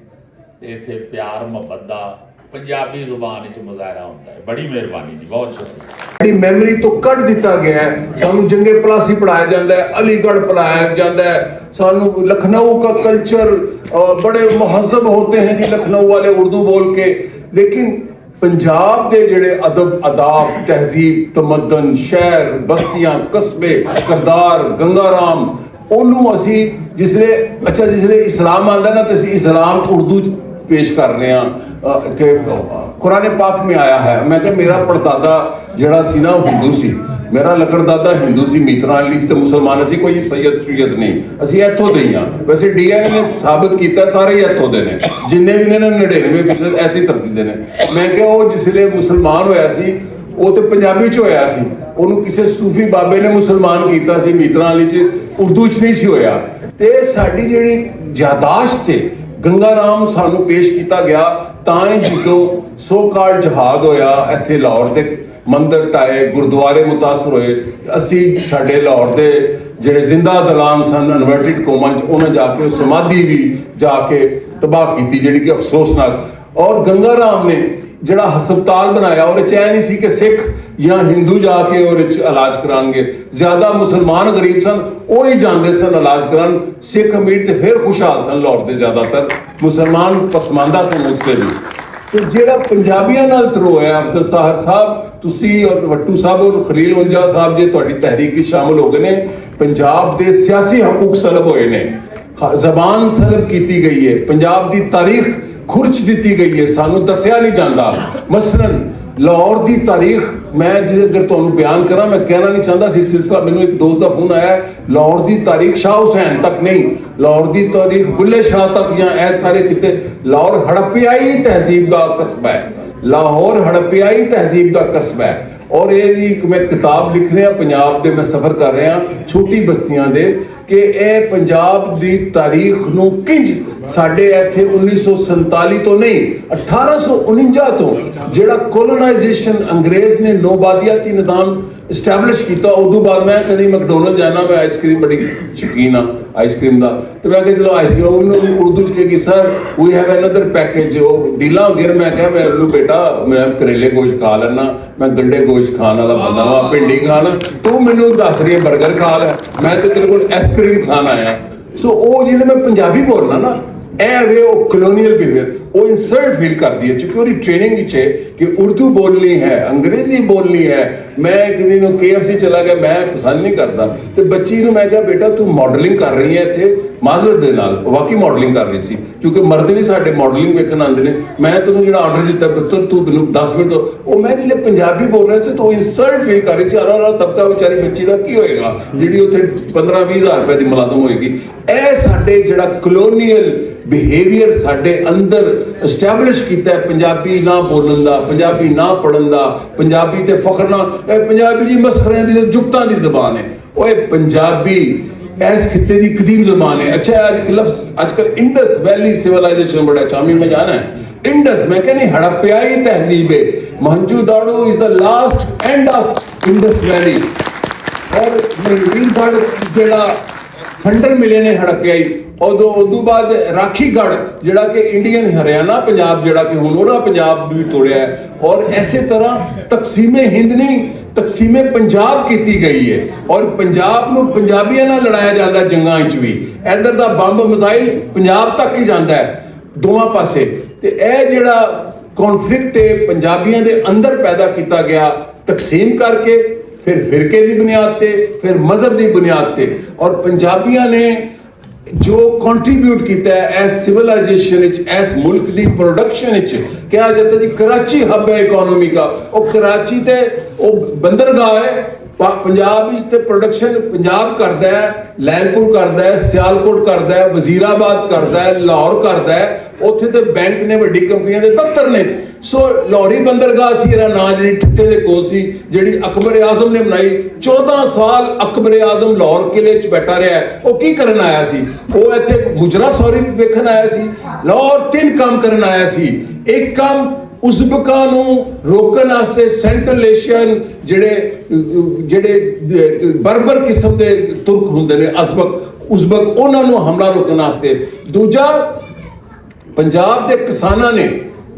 ਤੇ ਇੱਥੇ ਪਿਆਰ ਮੁਹੱਬਤ ਦਾ ਪੰਜਾਬੀ ਜ਼ੁਬਾਨ ਵਿੱਚ ਮੁਜ਼ਾਹਰਾ ਹੁੰਦਾ ਹੈ। ਬੜੀ ਮਿਹਰਬਾਨੀ ਜੀ, ਬਹੁਤ ਸ਼ੁਕਰੀਆ। ਜਿਹੜੀ ਮੈਮਰੀ ਤੋਂ ਕੱਢ ਦਿੱਤਾ ਗਿਆ ਹੈ, ਸਾਨੂੰ ਜੰਗੇ ਪਲਾਸੀ ਪੜਾਇਆ ਜਾਂਦਾ ਹੈ, ਅਲੀਗढ़ ਪੜਾਇਆ ਜਾਂਦਾ ਹੈ, ਸਾਨੂੰ लखनऊ का कल्चर, बड़े महजब होते हैं जी लखनऊ वाले उर्दू बोल के। लेकिन पंजाब के ਜਿਹੜੇ ਅਦਬ, ਅਦਾਬ, ਤਹਿਜ਼ੀਬ, ਤਮੱਦਨ, ਸ਼ਹਿਰ, ਬਸਤੀਆਂ, ਕਸਬੇ, ਕਰਦਾਰ, ਗੰਗਾਰਾਮ, ਉਹਨੂੰ ਅਸੀਂ ਜਿਸਲੇ ਇਸਲਾਮ ਆਉਂਦਾ ਨਾ, ਤੇ ਅਸੀਂ ਇਸਲਾਮ ਉਰਦੂ 'ਚ पेश कर रहे हैं कि कुरान पाक में आया है। मैं क्या, मेरा पड़दादा जड़ा सी ना हिंदू सी, मेरा लगड़दादा हिंदू सी, मीतराली ते मुसलमान सी, कोई सैयद सुयद नहीं, असी इत्थों दे ही हाँ। वैसे डीएनए ने साबित किया सारे ही इत्थों दे ने, जिन्ने भी ने 99% ऐसी धरती दे ने। मैं क्या, वो जिसले मुसलमान होया सी वो तो पंजाबी च होया सी, ਉਹਨੂੰ ਕਿਸੇ ਸੂਫੀ ਬਾਬੇ ਨੇ ਮੁਸਲਮਾਨ ਕੀਤਾ ਸੀ, ਮੀਤਰਾਲੀ 'ਚ ਉਰਦੂ 'ਚ ਨਹੀਂ ਸੀ ਹੋਇਆ। ਤੇ ਸਾਡੀ ਜਿਹੜੀ ਯਾਦਾਸ਼ਤ ਤੇ ਗੰਗਾ ਰਾਮ ਸਾਨੂੰ ਪੇਸ਼ ਕੀਤਾ ਗਿਆ ਤਾਂ ਹੀ ਜਦੋਂ ਸੋ ਕਾਲ ਜਹਾਦ ਹੋਇਆ, ਇੱਥੇ ਲਾਹੌਰ ਦੇ ਮੰਦਰ ਢਾਏ, ਗੁਰਦੁਆਰੇ ਮੁਤਾਸਰ ਹੋਏ। ਅਸੀਂ ਸਾਡੇ ਲਾਹੌਰ ਦੇ ਜਿਹੜੇ ਜ਼ਿੰਦਾ ਦਲਾਨ ਸਨ ਇਨਵਰਟਿਡ ਕੋਮਾਂ 'ਚ, ਉਹਨਾਂ ਜਾ ਕੇ ਸਮਾਧੀ ਵੀ ਜਾ ਕੇ ਤਬਾਹ ਕੀਤੀ, ਜਿਹੜੀ ਕਿ ਅਫਸੋਸਨਾਕ। ਔਰ ਗੰਗਾ ਰਾਮ ਨੇ ਜਿਹੜਾ ਹਸਪਤਾਲ ਬਣਾਇਆ, ਉਹਦੇ 'ਚ ਇਹ ਨਹੀਂ ਸੀ ਕਿ ਸਿੱਖ ਜਾਂ ਹਿੰਦੂ ਜਾ ਕੇ ਉਹਦੇ 'ਚ ਇਲਾਜ ਕਰਾਉਣਗੇ। ਜ਼ਿਆਦਾ ਮੁਸਲਮਾਨ ਗਰੀਬ ਸਨ, ਉਹ ਹੀ ਜਾਂਦੇ ਸਨ ਇਲਾਜ ਕਰਾਉਣ। ਸਿੱਖ ਅਮੀਰ ਤੇ ਫਿਰ ਖੁਸ਼ਹਾਲ ਸਨ ਲਾਹੌਰ ਦੇ, ਜ਼ਿਆਦਾਤਰ ਮੁਸਲਮਾਨ ਪਸਮਾਨਦਾ ਸਨ ਉੱਥੇ ਵੀ। ਤੇ ਜਿਹੜਾ ਪੰਜਾਬੀਆਂ ਨਾਲ ਧਰੋ ਹੋਇਆ, ਅਫਜ਼ਲ ਸਾਹਰ ਸਾਹਿਬ, ਤੁਸੀਂ ਔਰ ਵੱਟੂ ਸਾਹਿਬ ਔਰ ਖਲੀਲ ਉੰਜਾ ਸਾਹਿਬ ਜੇ ਤੁਹਾਡੀ ਤਹਿਰੀਕ 'ਚ ਸ਼ਾਮਲ ਹੋ ਗਏ ਨੇ, ਪੰਜਾਬ ਦੇ ਸਿਆਸੀ ਹਕੂਕ ਸਲਬ ਹੋਏ ਨੇ, ਜ਼ਬਾਨ ਸਲਬ ਕੀਤੀ ਗਈ ਹੈ, ਪੰਜਾਬ ਦੀ ਤਾਰੀਖ ਖੁਰਚ ਦਿੱਤੀ ਗਈ ਹੈ, ਸਾਨੂੰ ਦੱਸਿਆ ਨਹੀਂ ਜਾਂਦਾ। ਮਸਲਨ ਲਾਹੌਰ ਦੀ ਤਾਰੀਖ ਮੈਂ ਜੇ ਅਗਰ ਤੁਹਾਨੂੰ ਬਿਆਨ ਕਰਾਂ, ਮੈਂ ਕਹਿਣਾ ਨਹੀਂ ਚਾਹੁੰਦਾ ਸੀ ਸਿਲਸਿਲਾ, ਮੈਨੂੰ ਇੱਕ ਦੋਸਤ ਦਾ ਫੋਨ ਆਇਆ, ਲਾਹੌਰ ਦੀ ਤਾਰੀਖ ਸ਼ਾਹ ਹੁਸੈਨ ਤੱਕ ਨਹੀਂ, ਲਾਹੌਰ ਦੀ ਤਾਰੀਖ ਬੁੱਲੇ ਸ਼ਾਹ ਤੱਕ ਜਾਂ ਇਹ ਸਾਰੇ ਕਿਤੇ। ਲਾਹੌਰ ਹੜੱਪਿਆਈ ਤਹਿਜ਼ੀਬ ਦਾ ਕਸਬਾ ਹੈ, ਲਾਹੌਰ ਹੜੱਪਿਆਈ ਤਹਿਜ਼ੀਬ ਦਾ ਕਸਬਾ ਹੈ। ਔਰ ਇਹ ਵੀ ਇੱਕ ਮੈਂ ਕਿਤਾਬ ਲਿਖ ਰਿਹਾ, ਪੰਜਾਬ ਦੇ ਮੈਂ ਸਫ਼ਰ ਕਰ ਰਿਹਾ ਛੋਟੀ ਬਸਤੀਆਂ ਦੇ, ਕਿ ਇਹ ਪੰਜਾਬ ਦੀ ਤਾਰੀਖ ਨੂੰ ਕਿੰਜ ਸਾਡੇ ਇੱਥੇ 1947 ਤੋਂ ਨਹੀਂ 1849 ਤੋਂ ਜਿਹੜਾ ਕੋਲੋਨਾਈਜੇਸ਼ਨ ਅੰਗਰੇਜ਼ ਨੇ ਨੋਬਾਦੀਆਤੀ ਨਿਜ਼ਾਮ ਇਸਟੈਬਲਿਸ਼ ਕੀਤਾ, ਉਦੋਂ ਬਾਅਦ ਮੈਂ ਕਦੀ ਮੈਕਡੋਨਲਡ ਜਾਣਾ, ਮੈਂ ਆਈਸਕ੍ਰੀਮ ਬੜੀ ਸ਼ੌਕੀਨ ਆ ਆਈਸਕ੍ਰੀਮ ਦਾ, ਤੇ ਮੈਂ ਕਿਹਾ ਚਲੋ ਆਈਸਕ੍ਰੀਮ, ਉਹਨੂੰ ਉਰਦੂ ਚ ਕਿ sir we have another package, ਉਹ ਡੀਲਾਂ ਹੋ ਗਿਆ। ਮੈਂ ਕਿਹਾ ਮੈਨੂੰ ਬੇਟਾ ਮੈਂ ਕਰੇਲੇ ਗੋਸ਼ਤ ਖਾ ਲੈਣਾ, ਮੈਂ ਗੰਡੇ ਗੋਸ਼ਤ ਖਾਣ ਵਾਲਾ ਬੰਦਾ ਵਾ, ਭਿੰਡੀ ਖਾਣਾ, ਤੂੰ ਮੈਨੂੰ ਦੱਸ ਰਹੀ ਹੈ 버ਗਰ ਖਾ ਲੈ, ਮੈਂ ਤੇ ਤੇਰੇ ਕੋਲ ਆਈਸਕ੍ਰੀਮ ਖਾਣ ਆਇਆ। ਸੋ ਉਹ ਜਿਹਦੇ ਮੈਂ ਪੰਜਾਬੀ ਬੋਲਣਾ ਨਾ, ਇਹ ਵੇ ਉਹ ਕਲੋਨੀਅਲ ਬਿਹੇਵੀਅਰ, ਉਹ ਇਨਸਲਟ ਫੀਲ ਕਰਦੀ ਹੈ, ਕਿਉਂਕਿ ਉਹਦੀ ਟ੍ਰੇਨਿੰਗ ਵਿੱਚ ਹੈ ਕਿ ਉਰਦੂ ਬੋਲਣੀ ਹੈ, ਅੰਗਰੇਜ਼ੀ ਬੋਲਣੀ ਹੈ। ਮੈਂ ਇੱਕ ਦਿਨ KFC ਚਲਾ ਗਿਆ, ਮੈਂ ਪਸੰਦ ਨਹੀਂ ਕਰਦਾ, ਤੇ ਬੱਚੀ ਨੂੰ ਮੈਂ ਕਿਹਾ ਬੇਟਾ ਤੂੰ ਮਾਡਲਿੰਗ ਕਰ ਰਹੀ ਹੈ ਇੱਥੇ ਮਾਜ਼ਰਤ ਦੇ ਨਾਲ, ਵਾਕਈ ਮਾਡਲਿੰਗ ਕਰ ਰਹੀ ਸੀ, ਕਿਉਂਕਿ ਮਰਦ ਵੀ ਸਾਡੇ ਮਾਡਲਿੰਗ ਵੇਖਣ ਆਉਂਦੇ ਨੇ। ਮੈਂ ਤੈਨੂੰ ਜਿਹੜਾ ਆਰਡਰ ਦਿੱਤਾ ਪੁੱਤਰ ਤੂੰ ਮੈਨੂੰ 10 ਮਿੰਟ ਦੋ, ਉਹ ਮੈਂ ਜਿਹੜੇ ਪੰਜਾਬੀ ਬੋਲ ਰਿਹਾ ਸੀ ਤਾਂ ਉਹ ਇਨਸਲਟ ਫੀਲ ਕਰ ਰਹੀ ਸੀ। ਆਰਾ ਤਬਕਾ ਵਿਚਾਰੀ ਬੱਚੀ ਦਾ ਕੀ ਹੋਏਗਾ ਜਿਹੜੀ ਉੱਥੇ 15-20 ਹਜ਼ਾਰ ਰੁਪਏ ਦੀ ਮੁਲਾਜ਼ਮ ਹੋਏਗੀ। ਇਹ ਸਾਡੇ ਜਿਹੜਾ ਕਲੋਨੀਅਲ ਬਿਹੇਵੀਅਰ ਸਾਡੇ ਅੰਦਰ ਐਸਟੈਬਲਿਸ਼ ਕੀਤਾ ਹੈ, ਪੰਜਾਬੀ ਨਾ ਬੋਲਣ ਦਾ, ਪੰਜਾਬੀ ਨਾ ਪੜ੍ਹਨ ਦਾ, ਪੰਜਾਬੀ ਤੇ ਫਖਰ ਨਾ, ਇਹ ਪੰਜਾਬੀ ਜੀ ਮਸਖਰਿਆਂ ਦੀ ਜੁਗਤਾਂ ਦੀ ਜ਼ਬਾਨ ਹੈ। ਓਏ ਪੰਜਾਬੀ ਇਸ ਖਿੱਤੇ ਦੀ ਕਦੀਮ ਜ਼ਬਾਨ ਹੈ। ਅੱਛਾ ਅੱਜ ਕੱਲ ਇੰਡਸ ਵੈਲੀ ਸਿविलाइजेशन बड़ा चामी में जाना है। इंडस मैं कहनी हड़प्याई तहजीब है, Mohenjo Daro is the last end of Indus valley, और नीलगढ़ ਜਿਹੜਾ खंडर मिले ने हड़प्याई, उदों बाद राखीगढ़ ਜਿਹੜਾ कि इंडियन हरियाणा पंजाब ਜਿਹੜਾ कि हुण ਉਹਦਾ पंजाब भी तोड़िया है, और ऐसे तरह तकसीमे हिंद नहीं तकसीमे पंजाब की गई है, और पंजाब ਨੂੰ ਪੰਜਾਬੀਆਂ ਨਾਲ ਲੜਾਇਆ ਜਾਂਦਾ ਜੰਗਾਂ ਵਿੱਚ ਵੀ। ਇੱਧਰ ਦਾ ਬੰਬ ਮਿਜ਼ਾਈਲ ਪੰਜਾਬ ਤੱਕ ਹੀ ਜਾਂਦਾ ਹੈ ਦੋਵਾਂ ਪਾਸੇ। ਤੇ ਇਹ ਜਿਹੜਾ ਕੌਨਫਲਿਕਟ ਹੈ ਪੰਜਾਬੀਆਂ ਦੇ ਅੰਦਰ ਪੈਦਾ ਕੀਤਾ ਗਿਆ ਤਕਸੀਮ ਕਰਕੇ, फिर फिरके की बुनियाद पे, फिर मजहब की बुनियाद पे, और पंजाबियों ने जो कंट्रीब्यूट किया है एस सिविलाइजेशन एस मुल्क की प्रोडक्शन कहा जाता है जी कराची हब है इकोनॉमी का। और कराची ते वो बंदरगाह है पंजाब ते प्रोडक्शन पंजाब करता है, लैलपुर करता है, सियालकोट करता है, वजीराबाद करता है, लाहौर करता है, उत्थे ते बैंक ने वड्डी कंपनियां दे दफ्तर ने। सो लाहौरी बंदरगाह सी ਇਹਦਾ ਨਾਂ ਜਿਹੜੀ ਠੱਠੇ ਦੇ ਕੋਲ ਸੀ, ਜਿਹੜੀ ਅਕਬਰ ਆਜ਼ਮ ਨੇ ਬਣਾਈ। 14 ਸਾਲ ਅਕਬਰ ਆਜ਼ਮ ਲਾਹੌਰ ਕਿਲੇ 'ਚ ਬੈਠਾ ਰਿਹਾ। ਉਹ ਕੀ ਕਰਨ ਆਇਆ ਸੀ? ਉਹ ਇੱਥੇ ਮੁਜਰਾ ਸੌਰੀ ਵੇਖਣ ਆਇਆ ਸੀ। ਲਾਹੌਰ 3 ਕੰਮ ਕਰਨ ਆਇਆ ਸੀ। ਇੱਕ ਕੰਮ ਉਜ਼ਬਕਾਂ ਨੂੰ ਰੋਕਣ ਵਾਸਤੇ ਸੈਂਟਰਲ ਏਸ਼ੀਅਨ ਜਿਹੜੇ ਬਰਬਰ ਕਿਸਮ ਦੇ ਤੁਰਕ ਹੁੰਦੇ ਨੇ ਉਜ਼ਬਕ, ਉਹਨਾਂ ਨੂੰ ਹਮਲਾ ਰੋਕਣ ਵਾਸਤੇ। ਦੂਜਾ ਪੰਜਾਬ ਦੇ ਕਿਸਾਨਾਂ ਨੇ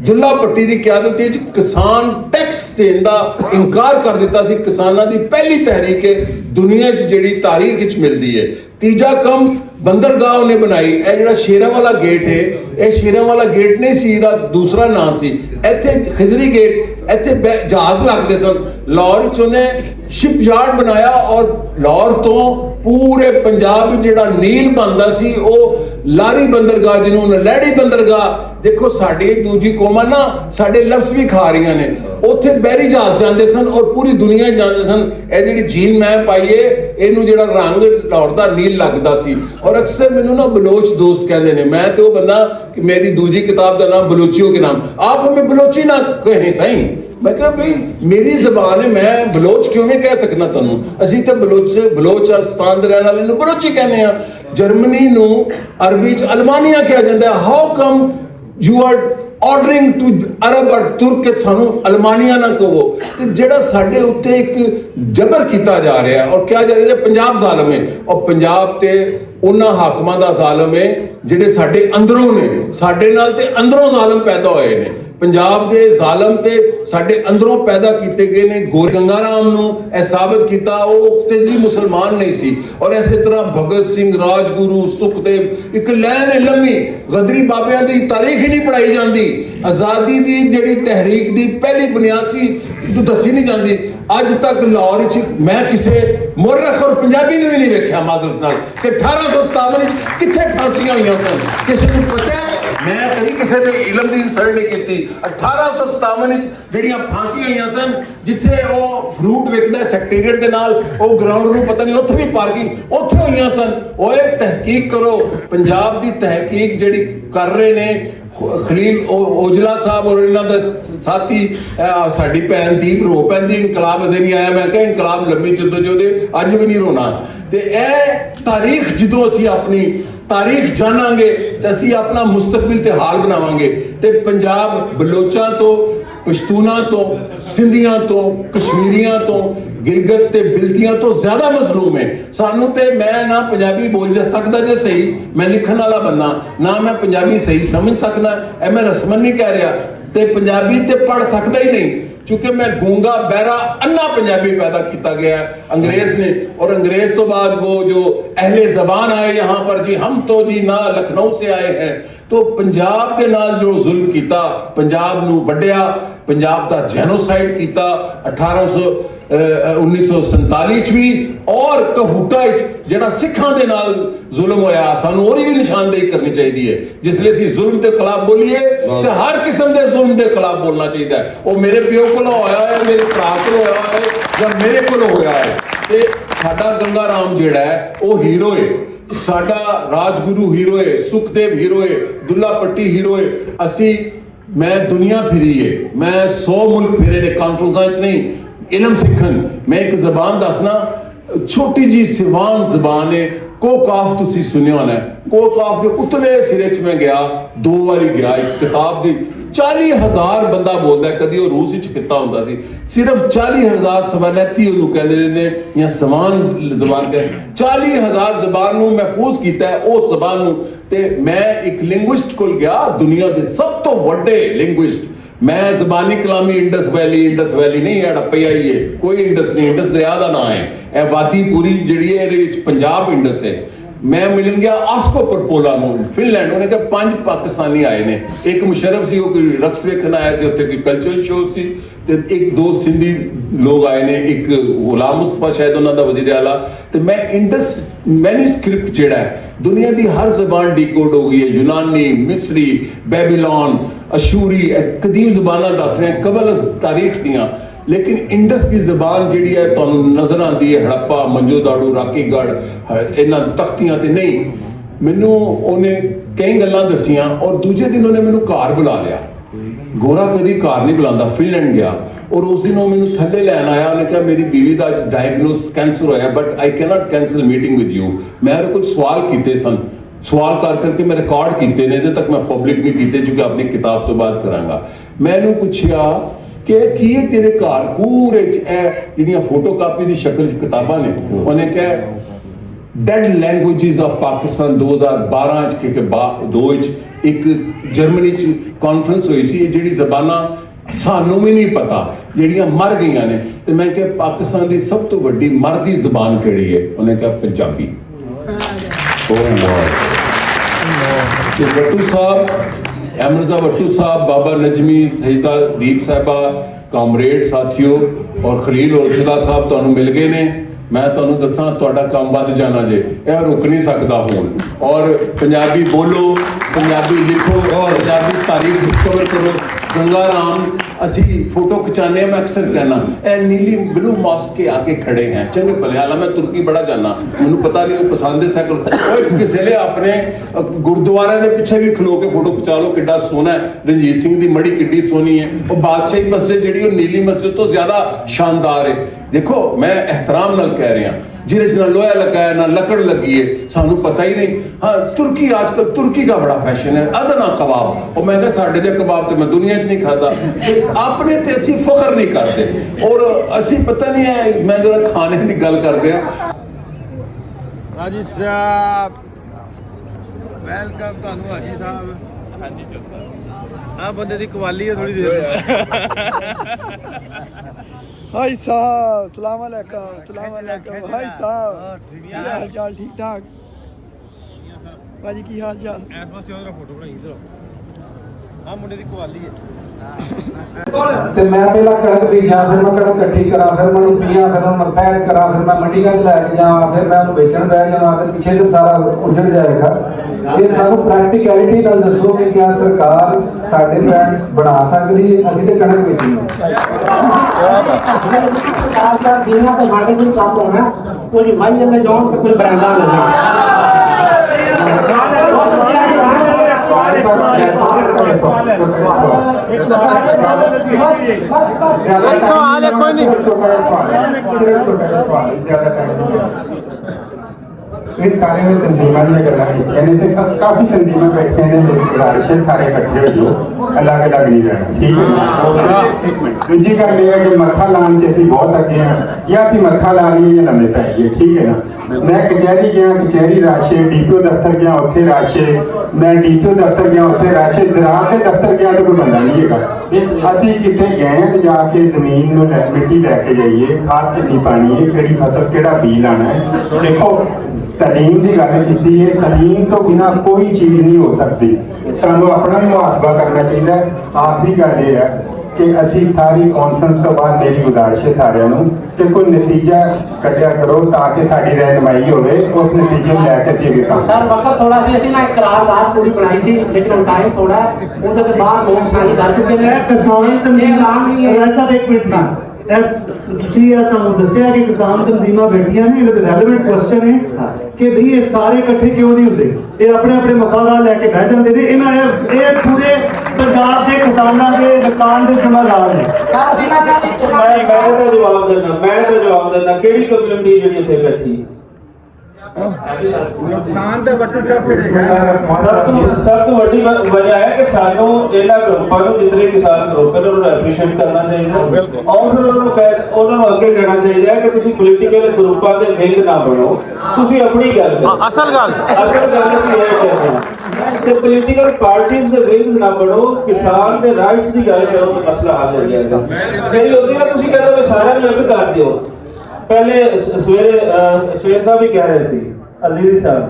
ਦੁੱਲਾ ਭੱਟੀ ਦੀ ਕਿਆਦਤ ਵਿੱਚ ਕਿਸਾਨ ਟੈਕਸ ਦੇਣ ਦਾ ਇਨਕਾਰ ਕਰ ਦਿੱਤਾ ਸੀ। ਕਿਸਾਨਾਂ ਦੀ ਪਹਿਲੀ ਤਹਿਰੀਕ ਹੈ ਦੁਨੀਆ 'ਚ ਜਿਹੜੀ ਤਾਰੀਖ ਵਿੱਚ ਮਿਲਦੀ ਹੈ। ਤੀਜਾ ਕੰਮ ਬੰਦਰਗਾਹ ਉਹਨੇ ਬਣਾਈ। ਇਹ ਜਿਹੜਾ ਸ਼ੇਰਾਂ ਵਾਲਾ ਗੇਟ ਹੈ, ਇਹ ਸ਼ੇਰਾਂ ਵਾਲਾ ਗੇਟ ਨਹੀਂ ਸੀ, ਇਹਦਾ ਦੂਸਰਾ ਨਾਂ ਸੀ। ਇੱਥੇ ਖਿਜ਼ਰੀ ਗੇਟ, ਇੱਥੇ ਜਹਾਜ਼ ਲੱਗਦੇ ਸਨ। ਲਾਹੌਰ 'ਚ ਉਹਨੇ ਸ਼ਿਪ ਯਾਰਡ ਬਣਾਇਆ, ਔਰ ਲਾਹੌਰ ਤੋਂ ਪੂਰੇ ਪੰਜਾਬ ਵਿੱਚ ਜਿਹੜਾ ਨੀਲ ਬਣਦਾ ਸੀ ਉਹ ਲਾਰੀ ਬੰਦਰਗਾਹ, ਜਿਹਨੂੰ ਨਲੈੜੀ ਬੰਦਰਗਾਹ। ਦੇਖੋ ਸਾਡੀ ਦੂਜੀ ਕੌਮਾਂ ਨਾ ਸਾਡੇ ਲਫ਼ਜ਼ ਵੀ ਖਾ ਰਹੀਆਂ ਨੇ। ਉੱਥੇ ਬਹਿਰੀ ਜਹਾਜ਼ ਜਾਂਦੇ ਸਨ ਔਰ ਪੂਰੀ ਦੁਨੀਆ ਜਾਂਦੇ ਸਨ। ਇਹ ਜਿਹੜੀ ਝੀਲ ਮੈਂ ਪਾਈਏ, ਇਹਨੂੰ ਜਿਹੜਾ ਰੰਗ ਲਾਹੌਰ ਦਾ ਨੀਲ ਲੱਗਦਾ ਸੀ। ਔਰ ਅਕਸਰ ਮੈਨੂੰ ਨਾ ਬਲੋਚ ਦੋਸਤ ਕਹਿੰਦੇ ਨੇ, ਮੈਂ ਤੇ ਉਹ ਬੰਦਾ ਕਿ ਮੇਰੀ ਦੂਜੀ ਕਿਤਾਬ ਦਾ ਨਾਮ ਬਲੋਚੀਓ ਕੇ ਨਾਮ, ਆਪ ਹमें ਬਲੋਚੀ ਨਾ ਕਹੇ ਸਹੀ। मैं कहा भाई मेरी जबान है, मैं बलोच क्यों नहीं कह सकना तुहानू? असीं ते बलोचिस्तान दे रहने वाले नूं बलोची कहने आ। जर्मनी नूं अरबी च अल्मानिया कहा जाता है। How come you are ordering to अरब और तुर्क के सानू अल्मानिया ना कहो? ते जेड़ा साडे उत्ते एक जबर किया जा रहा है, और क्या जा रहा है? पंजाब जालम है, और पंजाब ते उन्हां हाकमां दा जालम है जिहड़े साडे अंदरों ने, साडे नाल ते अंदरों जालम पैदा होए ने। पंजाब के जालम ते साडे अंदरों पैदा किए गए ने। गंगा राम नूं ऐ साबित किया वो ते जी मुसलमान नहीं सी। और इस तरह भगत सिंह, राजगुरु, सुखदेव, एक लैन लम्मी गदरी बाबियां दी तारीख ही नहीं पढ़ाई जाती। आज़ादी की जिहड़ी तहरीक की पहली बुनियाद सी दसी नहीं जाती। अज तक लाहौर मैं किसी मुर्रख और पंजाबी ने भी नहीं वेख्या माजरत नाल कि 1857 कित्थे फांसियां हुई सन। किसी को पता है? मैं कभी किसी के इलम की इंसल्ट नहीं की। 1857 ਜਿਹੜੀਆਂ ਫਾਂਸੀਆਂ ਹੋਈਆਂ ਸਨ, ਜਿੱਥੇ ਉਹ ਫਰੂਟ ਵੇਚਦਾ ਸੈਕਟਰੀਏਟ ਦੇ ਨਾਲ, ਉਹ ਗਰਾਊਂਡ ਨੂੰ ਪਤਾ ਨਹੀਂ ਉੱਥੇ ਵੀ ਪਾਰਕਿੰਗ ਉੱਥੇ ਹੋਈਆਂ ਸਨ। ਓਏ ਤਹਿਕੀਕ ਕਰੋ। ਪੰਜਾਬ ਦੀ ਤਹਿਕੀਕ ਜਿਹੜੀ ਕਰ ਰਹੇ ਨੇ ਖਲੀਲ ਔਜਲਾ ਸਾਹਿਬ ਔਰ ਇਹਨਾਂ ਦਾ ਸਾਥੀ ਸਾਡੀ ਭੈਣ ਦੀਪ ਰੋ ਪੈਂਦੀ, ਇਨਕਲਾਬ ਅਜੇ ਨਹੀਂ ਆਇਆ। ਮੈਂ ਕਿਹਾ ਇਨਕਲਾਬ ਲੰਮੀ ਜਦੋਜਹਿਦ ਅੱਜ ਵੀ ਨਹੀਂ ਰੋਣਾ। ਤੇ ਇਹ ਤਾਰੀਖ ਜਦੋਂ ਅਸੀਂ ਆਪਣੀ ਤਾਰੀਖ ਜਾਣਾਂਗੇ, ਤੇ ਅਸੀਂ ਆਪਣਾ ਮੁਸਤਕਬਲ ਤੇ ਹਾਲ ਬਣਾਵਾਂਗੇ। ਤੇ ਪੰਜਾਬ ਬਲੋਚਾਂ ਤੋਂ, ਪਸ਼ਤੂਨਾਂ ਤੋਂ, ਸਿੰਧੀਆਂ ਤੋਂ, ਕਸ਼ਮੀਰੀਆਂ ਤੋਂ, ਗਿਲਗਤ ਤੇ ਬਿਲਤੀਆਂ ਤੋਂ ਜ਼ਿਆਦਾ ਮਜ਼ਲੂਮ ਹੈ ਸਾਨੂੰ। ਤੇ ਮੈਂ ਨਾ ਪੰਜਾਬੀ ਬੋਲ ਜਾ ਸਕਦਾ ਜੇ ਸਹੀ, ਮੈਂ ਲਿਖਣ ਵਾਲਾ ਬੰਦਾ ਨਾ, ਮੈਂ ਪੰਜਾਬੀ ਸਹੀ ਸਮਝ ਸਕਦਾ, ਇਹ ਮੈਂ ਰਸਮਨ ਨਹੀਂ ਕਹਿ ਰਿਹਾ। ਤੇ ਪੰਜਾਬੀ ਤੇ ਪढ़ ਸਕਦਾ ਹੀ नहीं, क्योंकि मैं गूंगा बहरा अन्ना पंजाबी पैदा किया गया है अंग्रेज ने। और अंग्रेज तो बाद वो जो अहले ज़बान आए यहाँ पर जी, हम तो जी ना लखनऊ से आए हैं, तो पंजाब के नाल जो जुल्म किया, पंजाब नू वड्डिया, पंजाब का जेनोसाइड किया 1947 भी, और कहूटा ਜਿਹੜਾ ਸਿੱਖਾਂ ਦੇ ਨਾਲ ਜ਼ੁਲਮ ਹੋਇਆ, ਸਾਨੂੰ ਉਹਦੀ ਵੀ ਨਿਸ਼ਾਨਦੇਹੀ ਕਰਨੀ ਚਾਹੀਦੀ ਹੈ। ਜਿਸ ਲਈ ਅਸੀਂ ਜ਼ੁਲਮ ਦੇ ਖਿਲਾਫ ਬੋਲੀਏ ਤੇ ਹਰ ਕਿਸਮ ਦੇ ਜ਼ੁਲਮ ਦੇ ਖਿਲਾਫ ਬੋਲਣਾ ਚਾਹੀਦਾ ਹੈ। ਉਹ ਮੇਰੇ ਪਿਓ ਕੋਲ ਹੋਇਆ ਹੈ, ਮੇਰੇ ਭਰਾ ਕੋਲ ਹੋਇਆ ਹੈ, ਜਾਂ ਮੇਰੇ ਕੋਲ ਹੋਇਆ ਹੈ। ਤੇ ਸਾਡਾ ਗੰਗਾ ਰਾਮ ਜਿਹੜਾ ਹੈ ਉਹ ਹੀਰੋ ਹੈ, ਸਾਡਾ ਰਾਜਗੁਰੂ ਹੀਰੋ ਹੈ, ਸੁਖਦੇਵ ਹੀਰੋ ਹੈ, ਦੁੱਲਾ ਪੱਟੀ ਹੀਰੋ ਹੈ। ਅਸੀਂ ਮੈਂ ਦੁਨੀਆ ਫਿਰੀ ਹੈ, ਮੈਂ 100 ਮੁਲਕ ਫਿਰੇ ਨੇ ਕਾਨਫਰੰਸਾਂ 'ਚ ਨਹੀਂ, इलम सीखन। मैं एक जबान दसना, छोटी जी सिवान जबान है, कोकाफ तुसी सुनिया होना है। कोकाफ के उतले सिरे च मैं गया, 2 बारी गया। एक किताब दी 40,000 बंदा बोलता है, कदी वो रूस च किता होंदा सी, सिर्फ 40,000 सवानैती उन्होंने कहते ने या समान जबान कह 40,000 जबान नू महफूज किया है उस जबान नू। ते मैं एक लिंग्विस्ट कोल गया, दुनिया के सब तो वड्डे लिंग्विस्ट। मैं जबानी कलामी इंडस वैली नहीं हड़प्पा ही है, कोई इंडस नहीं, इंडस दरिया का नाम है। यह वादी पूरी जी पंजाब इंडस है। मैं मिलन गया आस्को परपोला नूं, फिनलैंड। उन्हें कहा 5 पाकिस्तानी आए ने, एक मुशर्रफ सी, कोई रक्स वेखन आया सी, उत्थे कोई कल्चरल शो सी, ते एक 2 सिंधी लोग आए ने, एक गुलाम मुस्तफा शायद उन्हों का वजीर आला। तो मैं इंडस मैन्यूस्क्रिप्ट जिहड़ा है, दुनिया की हर जबान डिकोड हो गई है, यूनानी, मिस्री, बेबीलोन, अशूरी, कदीम जबाना दस रहे हैं, कबल तारीख दियाँ। लेकिन इंडस की जबान जिहड़ी है तुहानूं नजर आती है हड़प्पा, मंजोदाड़ू, राकीगढ़, इन्हां तख्तियां ते नहीं। मैनू उन्हें कई गल्लां दसियां, और दूजे दिन उन्हें मैनू घर बुला लिया। गोरा कभी घर नहीं बुलाता, फिनलैंड गया, और उस दिन वो मैनू थल्ले लैन आया। उन्हें कहा मेरी बीवी का अज डायग्नोस कैंसर होया, but I can not cancel meeting with you. मैं कुछ सवाल किए सन, सवाल कर करके मैं रिकॉर्ड किए ने, अजे तक मैं पब्लिक नहीं किए, क्योंकि अपनी किताब तो बाद करांगा। मैनू पूछया कि की तेरे घर पूरे जिहड़ियां फोटोकापी की शक्ल किताबां ने। उन्हें कहा डेड लैंग्वेजेस ऑफ पाकिस्तान 2012 के 2 एक जर्मनी च कॉन्फ्रेंस हुई सी, जिहड़ी ज़बानां सानू भी नहीं पता जिहड़ियां मर गई ने। तो मैं कहा पाकिस्तान की सब तो वड्डी मरदी जबान किहड़ी है? उन्हें कहा पंजाबी। भट्टू साहब, अमृता भट्टू साहब, बाबा नजमी, सईदा दीप साहबा, कामरेड साथियों, और खलील उर्शदा साहब तुहानू मिल गए ने। मैं तुहानू दसां तुहाडा काम वध जाना जे, यह रुक नहीं सकता हुण। और पंजाबी बोलो, पंजाबी लिखो, पंजाबी तारीख डिस्कवर करो। गंगा राम असी फोटो खिंचाने, मैं अक्सर कहना ए नीली ब्लू मॉस्क के आके खड़े हैं, चंगे भले। हालां मैं तुर्की बड़ा जाना, मैनू पता नहीं वो पसंद है साइकिल। किसी ने अपने गुरुद्वारे के पीछे भी खलो के फोटो खिंचा लो, किड्डा सोहना है। रणजीत सिंह की मड़ी किड्डी सोहनी है। और बादशाही मस्जिद जिहड़ी नीली मस्जिद तो ज्यादा शानदार है। देखो मैं एहतराम नाल कह रहा, जिहदे च ना लोहा लगा है ना लकड़ लगी है, सानू पता ही नहीं। हाँ, तुर्की आजकल तुर्की का बड़ा फैशन है, अदना कबाब। और मैं कहा साढ़े दे कबाब तो मैं दुनिया च नहीं खाता। अपने ते असी फख्र नहीं करते, और असी पता नहीं है, मैं जरा खाने की गल करते हैं। हाजी साहब वेलकम, ਤੁਹਾਨੂੰ हाजी साहब। हाजी आ बंदे दी कवाली है थोड़ी देर। भाई साहब सलाम अलैकुम, सलाम अलैकुम भाई साहब, क्या हाल चाल? ठीक ठाक भाजी, की हाल चाल? इस पासे उधर फोटो बनाई, इधर आ मुंडे दी कवाली है। ਤੇ ਮੈਂ ਪਹਿਲਾਂ ਕਣਕ ਬੀਜਾਂ, ਫਿਰ ਮੈਂ ਕਣਕ ਇਕੱਠੀ ਕਰਾਂ, ਫਿਰ ਮੈਂ ਉਹਨੂੰ ਪੀਆਂ, ਫਿਰ ਮੈਂ ਪੈਕ ਕਰਾਂ, ਫਿਰ ਮੈਂ ਮੰਡੀਆਂ 'ਚ ਲੈ ਕੇ ਜਾਵਾਂ, ਫਿਰ ਮੈਂ ਉਹਨੂੰ ਵੇਚਣ ਬਹਿ ਜਾਵਾਂ, ਤੇ ਪਿੱਛੇ ਤੋਂ ਸਾਰਾ ਉੱਜੜ ਜਾਏਗਾ। ਇਹ ਸਾਨੂੰ ਪ੍ਰੈਕਟੀਕੈਲਿਟੀ ਨਾਲ ਦੱਸੋ ਕਿ ਕਿਆ ਸਰਕਾਰ ਸਾਡੇ ਬ੍ਰਾਂਡਸ ਬਣਾ ਸਕਦੀ ਹੈ? ਅਸੀਂ ਤੇ ਕਣਕ ਵੇਚਣੀ ਹੈ। सरकार का बिना तो मार्केट में काम करना है, कोई भाई जब जॉन का कोई ब्रांड आ लगा। सवाल है कोई नहीं, छोटा सवाल है, ਇਹ ਸਾਰੇ ਨੇ ਤਨਜ਼ੀਮਾਂ ਦੀਆਂ ਗੱਲਾਂ ਕੀਤੀਆਂ ਨੇ ਤੇ ਕਾਫੀ ਤਨਜ਼ੀਮਾਂ ਬੈਠੀਆਂ ਨੇ ਤੇ ਗੁਜ਼ਾਰਿਸ਼ ਹੈ ਸਾਰੇ ਇਕੱਠੇ ਹੋ ਜਾਓ, ਅਲੱਗ-ਅਲੱਗ ਨਹੀਂ ਰਹਿਣਾ, ਠੀਕ ਹੈ। ਇੱਕ ਮਿੰਟ, ਦੂਜੀ ਗੱਲ ਇਹ ਹੈ ਕਿ ਮੱਥਾ ਲਾਉਣ 'ਚ ਅਸੀਂ ਬਹੁਤ ਅੱਗੇ ਹਾਂ, ਜਾਂ ਅਸੀਂ ਮੱਥਾ ਲਾ ਲਈਏ ਜਾਂ ਲੰਮੇ ਪੈ ਜਾਈਏ, ਠੀਕ ਹੈ ਨਾ। ਮੈਂ ਕਚਹਿਰੀ ਗਿਆ, ਕਚਹਿਰੀ ਰਾਸ਼ੇ, ਡੀਪੀਓ ਦਫ਼ਤਰ ਗਿਆ ਉੱਥੇ ਰਾਸ਼ੇ, ਮੈਂ ਡੀਸੀਓ ਦਫ਼ਤਰ ਗਿਆ ਉੱਥੇ ਰਾਸ਼ੇ, ਜ਼ਰਾਅਤ ਦੇ ਦਫ਼ਤਰ ਗਿਆ ਤਾਂ ਕੋਈ ਬੰਦਾ ਨਹੀਂ ਹੈਗਾ। ਅਸੀਂ ਕਿਤੇ ਗਏ ਹਾਂ ਜਾ ਕੇ ਜ਼ਮੀਨ ਨੂੰ ਮਿੱਟੀ ਲੈ ਕੇ ਜਾਈਏ, ਖਾਦ ਕਿੰਨੀ ਪਾਣੀ ਹੈ, ਕਿਹੜੀ ਫਸਲ ਕਿਹੜਾ ਬੀਜ ਲਾਣਾ ਹੈ। ਦੇਖੋ ਤਾਲੀਮ ਦੀ ਗੱਲ ਕੀਤੀ ਹੈ, ਤਾਲੀਮ ਤੋਂ ਬਿਨਾਂ ਕੋਈ ਚੀਜ਼ ਨਹੀਂ ਹੋ ਸਕਦੀ। ਸਾਨੂੰ ਆਪਣਾ ਵੀ ਮੁਹਾਸਬਾ ਕਰਨਾ ਚਾਹੀਦਾ ਹੈ। ਆਖਰੀ ਗੱਲ ਇਹ ਹੈ ਕਿ ਅਸੀਂ ਸਾਰੀ ਕਾਨਫਰੰਸ ਤੋਂ ਬਾਅਦ ਮੇਰੀ ਗੁਜ਼ਾਰਿਸ਼ ਹੈ ਸਾਰਿਆਂ ਨੂੰ ਕਿ ਕੋਈ ਨਤੀਜਾ ਕੱਢਿਆ ਕਰੋ ਤਾਂ ਕਿ ਸਾਡੀ ਰਹਿਨਮਾਈ ਹੋਵੇ, ਉਸ ਨਤੀਜੇ ਨੂੰ ਲੈ ਕੇ ਅਸੀਂ ਅੱਗੇ ਕੰਮ सर वक्त थोड़ा सी ਅਸੀਂ ਨਾ ਇਕਰਾਰਦਾਰ ਪੂਰੀ ਬਣਾਈ ਸੀ ਲੇਕਿਨ ਟਾਈਮ ਥੋੜਾ ਉਹਦੇ ਤੋਂ ਬਾਅਦ ਲੋਕ ਸਾਰੀ ਕਰ ਚੁੱਕੇ ਨੇ। ਕਿਸਾਨ ਤੰਜ਼ੀਮਾਂ ਐਸਾ ਇੱਕ ਮਿੰਟ ਤੁਸੀਂ ਇਹ ਸਾਨੂੰ ਦੱਸਿਆ ਕਿ ਕਿਸਾਨ ਤੰਜ਼ੀਮਾਂ ਬੈਠੀਆਂ ਨੇ, ਇਹਦੇ ਰੈਲੇਵੈਂਟ ਕੁਐਸਚਨ ਹੈ ਕਿ ਵੀ ਇਹ ਸਾਰੇ ਇਕੱਠੇ ਕਿਉਂ ਨਹੀਂ ਹੁੰਦੇ? ਇਹ ਆਪਣੇ ਆਪਣੇ ਮਫਾਦਾਤ ਲੈ ਕੇ ਬਹਿ ਜਾਂਦੇ ਨੇ। ਇਹਨਾਂ ਇਹ ਪੂਰੇ ਪੰਜਾਬ ਦੇ ਕਿਸਾਨਾਂ ਦੇ ਨੁਕਸਾਨ ਦੇ ਜ਼ਿੰਮੇਵਾਰ ਨੇ। ਮੈਂ ਤਾਂ ਜਵਾਬ ਦੇਣਾ ਕਿਹੜੀ ਕਮਿਊਨਿਟੀ ਜਿਹੜੀ ਇੱਥੇ ਬੈਠੀ ਨੁਕਸਾਨ ਤੇ ਵੱਟੂ ਸਭ ਤੋਂ ਵੱਡੀ ਵਜ੍ਹਾ ਹੈ ਕਿ ਸਾਨੂੰ ਇਹਨਾਂ ਗਰੁੱਪਾਂ ਨੂੰ ਜਿਤਨੇ ਕਿਸਾਨ ਗਰੁੱਪ ਨੇ ਉਹਨਾਂ ਨੂੰ ਐਪਰੀਸ਼ੀਏਟ ਕਰਨਾ ਚਾਹੀਦਾ ਔਰ ਉਹਨਾਂ ਨੂੰ ਅੱਗੇ ਕਹਿਣਾ ਚਾਹੀਦਾ ਹੈ ਕਿ ਤੁਸੀਂ ਪੋਲੀਟੀਕਲ ਗਰੁੱਪਾਂ ਦੇ ਵਿੰਗ ਨਾ ਬਣੋ, ਤੁਸੀਂ ਆਪਣੀ ਗੱਲ ਕਰੋ। ਅਸਲ ਗੱਲ ਅਸੀਂ ਇਹ ਕਹਿੰਦੇ ਹਾਂ ਕਿ ਪੋਲੀਟੀਕਲ ਪਾਰਟੀਆਂ ਦੇ ਵਿੰਗ ਨਾ ਬਣੋ, ਕਿਸਾਨ ਦੇ ਰਾਈਟਸ ਦੀ ਗੱਲ ਕਰੋ ਤਾਂ ਮਸਲਾ ਹੱਲ ਹੋ ਜਾਏਗਾ। ਨਹੀਂ ਹੁੰਦੀ ਨਾ ਤੁਸੀਂ ਕਹਿੰਦੇ ਵੀ ਸਾਰਿਆਂ ਨੂੰ ਇੱਕ ਕਰ ਦਿਓ। ਪਹਿਲੇ ਸਵੇਰੇ ਸ਼ੇਰ ਸਾਹਿਬ ਵੀ ਕਹਿ ਰਹੇ ਸੀ, ਅਜ਼ੀਜ਼ ਸਾਹਿਬ,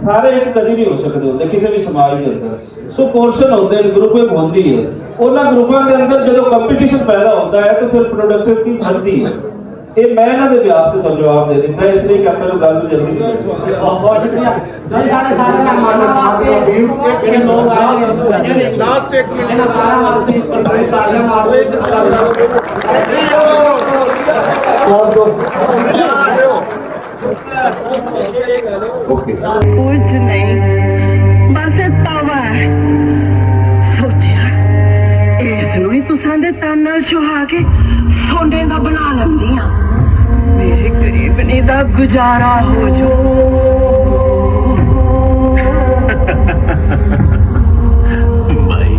ਸਾਰੇ ਇੱਕ ਕਦੀ ਨਹੀਂ ਹੋ ਸਕਦੇ ਹੁੰਦੇ ਕਿਸੇ ਵੀ ਸਮਾਜ ਦੇ ਅੰਦਰ। ਸੋ ਪੋਰਸ਼ਨ ਹੁੰਦੇ ਨੇ, ਗਰੁੱਪ ਹੁੰਦੀ ਹੈ। ਉਹਨਾਂ ਗਰੁੱਪਾਂ ਦੇ ਅੰਦਰ ਜਦੋਂ ਕੰਪੀਟੀਸ਼ਨ ਪੈਦਾ ਹੁੰਦਾ ਹੈ ਤਾਂ ਫਿਰ ਪ੍ਰੋਡਕਟਿਵਿਟੀ ਵੱਧਦੀ ਹੈ। ਇਹ ਮੈਂ ਇਹਨਾਂ ਦੇ ਵਿਆਪ ਤੇ ਤੁਹਾਨੂੰ ਜਵਾਬ ਦੇ ਦਿੱਤਾ, ਇਸ ਲਈ ਕਿ ਆਪਾਂ ਨੂੰ ਗੱਲ ਨੂੰ ਜਲਦੀ ਬਹੁਤ ਸ਼ੁਕਰੀਆ ਜੀ। ਸਾਡੇ ਸਾਰੇ ਮਹਿਮਾਨਾਂ ਵਾਸਤੇ ਜਿਹੜੇ ਲੋਕ ਆਏ ਲਾਸਟ ਇੱਕ ਮਿੰਟ ਇਹਨਾਂ ਸਾਰਿਆਂ ਵਾਸਤੇ ਕੰਟਰੋਲ ਤਾੜੀਆਂ ਮਾਰਦੇ ਕੁਝ ਨਹੀਂ, ਬਸ ਤਵਾ ਸੋਚਿਆ ਇਸ ਨੂੰ ਹੀ ਤੁਸਾਂ ਦੇ ਤਨ ਨਾਲ ਸੁਹਾ ਕੇ ਸੋਨੇ ਦਾ ਬਣਾ ਲੈਂਦੀਆਂ, ਮੇਰੇ ਗਰੀਬਨੀ ਦਾ ਗੁਜ਼ਾਰਾ ਹੋ ਜੋ। ਭਾਈ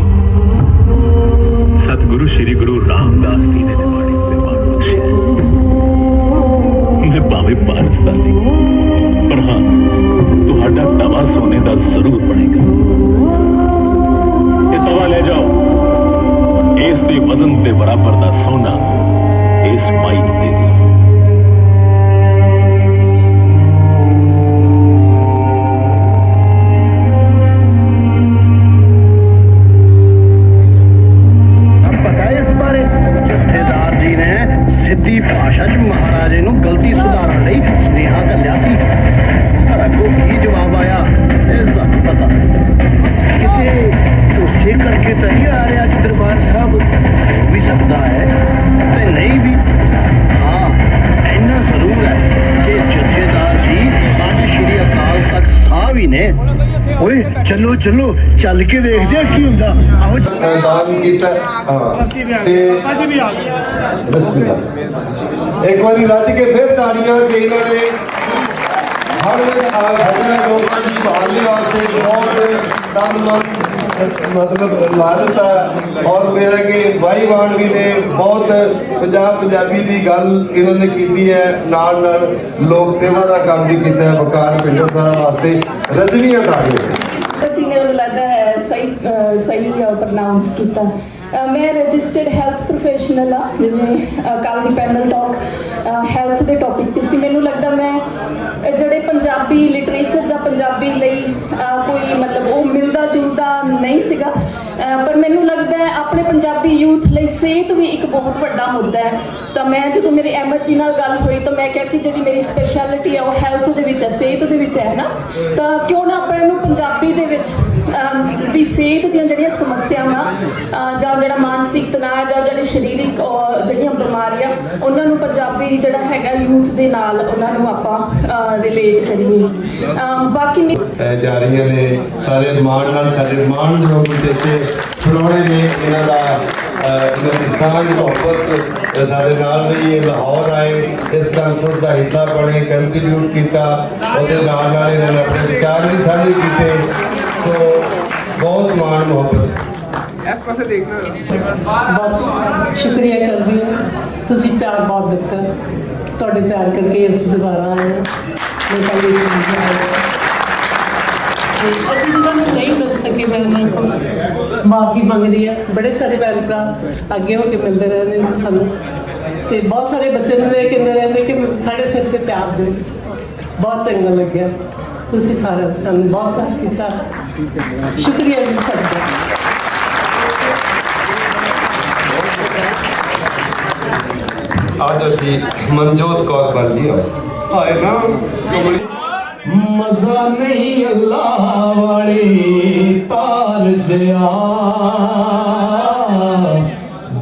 ਸਤਿਗੁਰੂ ਸ਼੍ਰੀ ਗੁਰੂ ਰਾਮਦਾਸ ਜੀ ਨੇ ਨਿਮਾਣੇ ਤੇ ਮਾਣ ਬਖਸ਼ਿਆ। ਮੈਂ ਭਾਵੇਂ ਪਾਕਿਸਤਾਨੀ ਪਰ ਹਾਂ ਤੁਹਾਡਾ ਤਵਾ ਸੋਨੇ ਦਾ ਜ਼ਰੂਰ ਬਣੇਗਾ। ਇਹ ਤਵਾ ਲੈ ਜਾਓ, ਇਸ ਦੇ ਵਜ਼ਨ ਦੇ ਬਰਾਬਰ ਦਾ ਸੋਨਾ ਇਸ ਮਾਈ ਨੂੰ ਦੇ ਦਿਓ। ਪਤਾ ਇਸ ਬਾਰੇ ਜਥੇਦਾਰ ਜੀ ਨੇ ਸਿੱਧੀ ਭਾਸ਼ਾ 'ਚ ਮਹਾਰਾਜੇ ਨੂੰ ਗਲਤੀ ਸੁਧਾਰਨ ਲਈ ਸੁਨੇਹਾ ਘੱਲਿਆ ਸੀ, ਪਰ ਅੱਗੋਂ ਕੀ ਜਵਾਬ ਆਇਆ ਇਸ ਦਾ ਨਹੀਂ ਪਤਾ। ਕਿਤੇ ਉਸੇ ਕਰਕੇ ਤਾਂ ਨਹੀਂ ਆ ਰਿਹਾ ਕਿ ਦਰਬਾਰ ਸਾਹਿਬ ਹੋ ਵੀ ਸਕਦਾ ਹੈ ਤੇ ਨਹੀਂ ਵੀ। ਹਾਂ ਇੰਨਾ ਜ਼ਰੂਰ ਹੈ ਕਿ ਜਥੇਦਾਰ ਜੀ ਅੱਜ ਸ਼੍ਰੀ ਅਕਾਲ ਤਖਤ ਸਾਹਿਬ ਹੀ ਨੇ। ਓਏ ਚਲੋ ਚਲੋ ਚੱਲ ਕੇ ਵੇਖਦੇ ਆ ਕੀ ਹੁੰਦਾ। ਆਓ ਦਾਨ ਕੀਤਾ ਤੇ ਅੱਜ ਵੀ ਆ ਗਏ। ਬਿਸਮਿਲ੍ਲਾ। ਇੱਕ ਵਾਰੀ ਰੱਜ ਕੇ ਫਿਰ ਤਾੜੀਆਂ ਕਿ ਇਹਨਾਂ ਨੇ ਹਰ ਸਾਡੇ ਲੋਕਾਂ ਦੀ ਬਹਾਲੀ ਵਾਸਤੇ ਬਹੁਤ ਤਨ ਮਤਲਬ ਲਾ ਦਿੱਤਾ। ਔਰ ਮੇਰਾ ਕਿ ਭਾਈ ਵਾਣਵੀ ਨੇ ਬਹੁਤ ਪੰਜਾਬੀ ਦੀ ਗੱਲ ਇਹਨਾਂ ਨੇ ਕੀਤੀ ਹੈ, ਨਾਲ ਨਾਲ ਲੋਕ ਸੇਵਾ ਦਾ ਕੰਮ ਵੀ ਕੀਤਾ ਹੈ ਵਕਾਰ ਪਿੰਡਰ ਸਾਹਿਬ ਵਾਸਤੇ। ਰਜਵੀਆਂ ਤਾੜੀਆਂ ਜੀ ਨੇ ਮੈਨੂੰ ਲੱਗਦਾ ਹੈ ਸਹੀ ਪ੍ਰੋਨਾਉਂਸ ਕੀਤਾ। ਮੈਂ ਰਜਿਸਟਰਡ ਹੈਲਥ ਪ੍ਰੋਫੈਸ਼ਨਲ ਆ, ਜਿਵੇਂ ਕੱਲ ਦੀ ਪੈਨਲ ਟਾਕ ਹੈਲਥ ਦੇ ਟੌਪਿਕ ਤੇ ਸੀ। ਮੈਨੂੰ ਲੱਗਦਾ ਮੈਂ ਜਿਹੜੇ ਪੰਜਾਬੀ ਲਿਟਰੇਚਰ ਜਾਂ ਪੰਜਾਬੀ ਲਈ ਕੋਈ ਮਤਲਬ ਉਹ ਮਿਲਦਾ ਜੁਲਦਾ ਨਹੀਂ ਸੀਗਾ, ਪਰ ਮੈਨੂੰ ਲੱਗਦਾ ਹੈ ਆਪਣੇ ਪੰਜਾਬੀ ਯੂਥ ਲਈ ਸਿਹਤ ਵੀ ਇੱਕ ਬਹੁਤ ਵੱਡਾ ਮੁੱਦਾ ਹੈ। ਤਾਂ ਮੈਂ ਜਦੋਂ ਮੇਰੀ ਐਮਐਚ ਜੀ ਨਾਲ ਗੱਲ ਹੋਈ ਤਾਂ ਮੈਂ ਕਿਹਾ ਕਿ ਜਿਹੜੀ ਮੇਰੀ ਸਪੈਸ਼ਲਿਟੀ ਹੈ ਉਹ ਹੈਲਥ ਦੇ ਵਿੱਚ ਹੈ, ਸਿਹਤ ਦੇ ਵਿੱਚ ਹੈ ਨਾ, ਤਾਂ ਕਿਉਂ ਨਾ ਆਪਾਂ ਇਹਨੂੰ ਪੰਜਾਬੀ ਦੇ ਵਿੱਚ ਵੀ ਸਿਹਤ ਦੀਆਂ ਜਿਹੜੀਆਂ ਸਮੱਸਿਆਵਾਂ ਜਾਂ ਜਿਹੜਾ ਮਾਨਸਿਕ ਤਣਾਅ ਜਾਂ ਜਿਹੜੇ ਸਰੀਰਿਕ ਜਿਹੜੀਆਂ ਬਿਮਾਰੀਆਂ ਉਹਨਾਂ ਨੂੰ ਪੰਜਾਬੀ ਜਿਹੜਾ ਹੈਗਾ ਯੂਥ ਦੇ ਨਾਲ ਉਹਨਾਂ ਨੂੰ ਆਪਾਂ ਰਿਲੇਟ ਕਰੀਏ। ਬਾਕੀ ਜਾ ਰਹੀਆਂ ਨੇ। ਸਾਰੇ ਮਾਣ ਨਾਲ ਸਾਡੇ ਮਾਣਯੋਗ ਵਿਚੇਤੇ ਖਿਡੌਣੇ ਨੇ, ਇਹਨਾਂ ਦੀ ਸਾਂਝ ਮੁਹੱਬਤ ਸਾਡੇ ਨਾਲ ਰਹੀ। ਇਹ ਲਾਹੌਰ ਆਏ, ਇਸ ਕਾਨਫਰੰਸ ਦਾ ਹਿੱਸਾ ਬਣੇ, ਕੰਟਰੀਬਿਊਟ ਕੀਤਾ, ਉਹਦੇ ਨਾਲ ਇਹਨਾਂ ਨੇ ਆਪਣੇ ਵਿਚਾਰ ਵੀ ਸਾਂਝੇ ਕੀਤੇ। ਸੋ ਬਹੁਤ ਮਾਣ ਮੁਹੱਬਤ। ਇਸ ਪਾਸੇ ਦੇਖਦੇ ਬਹੁਤ ਸ਼ੁਕਰੀਆ ਕਰਦੀ ਹਾਂ, ਤੁਸੀਂ ਪਿਆਰ ਬਹੁਤ ਦਿੱਤਾ, ਤੁਹਾਡੇ ਪਿਆਰ ਕਰਕੇ ਅਸੀਂ ਦੁਬਾਰਾ ਆਏ ਹਾਂ। ਮੈਂ ਪਹਿਲੇ ਅਸੀਂ ਜਿਹਨਾਂ ਨੂੰ ਨਹੀਂ ਮਿਲ ਸਕੇ, ਮੈਂ ਉਹਨਾਂ ਕੋਲ ਮਾਫੀ ਮੰਗਦੀ ਹਾਂ। ਬੜੇ ਸਾਰੇ ਭੈਣ ਭਰਾ ਅੱਗੇ ਹੋ ਕੇ ਮਿਲਦੇ ਰਹਿੰਦੇ ਨੇ ਸਾਨੂੰ, ਤੇ ਬਹੁਤ ਸਾਰੇ ਬੱਚੇ ਨੂੰ ਇਹ ਕਹਿੰਦੇ ਰਹਿੰਦੇ ਕਿ ਸਾਡੇ ਸਿਰ ਤੇ ਪਿਆਰ ਦਿਓ। ਬਹੁਤ ਚੰਗਾ ਲੱਗਿਆ, ਤੁਸੀਂ ਸਾਰਿਆਂ ਨੇ ਸਾਨੂੰ ਬਹੁਤ ਕੁਛ ਕੀਤਾ। ਸ਼ੁਕਰੀਆ ਜੀ ਸਭ ਦਾ। आज अभी मनजोत कौर बन गया आए ना मजा नहीं अल्लाह वाली तार जया,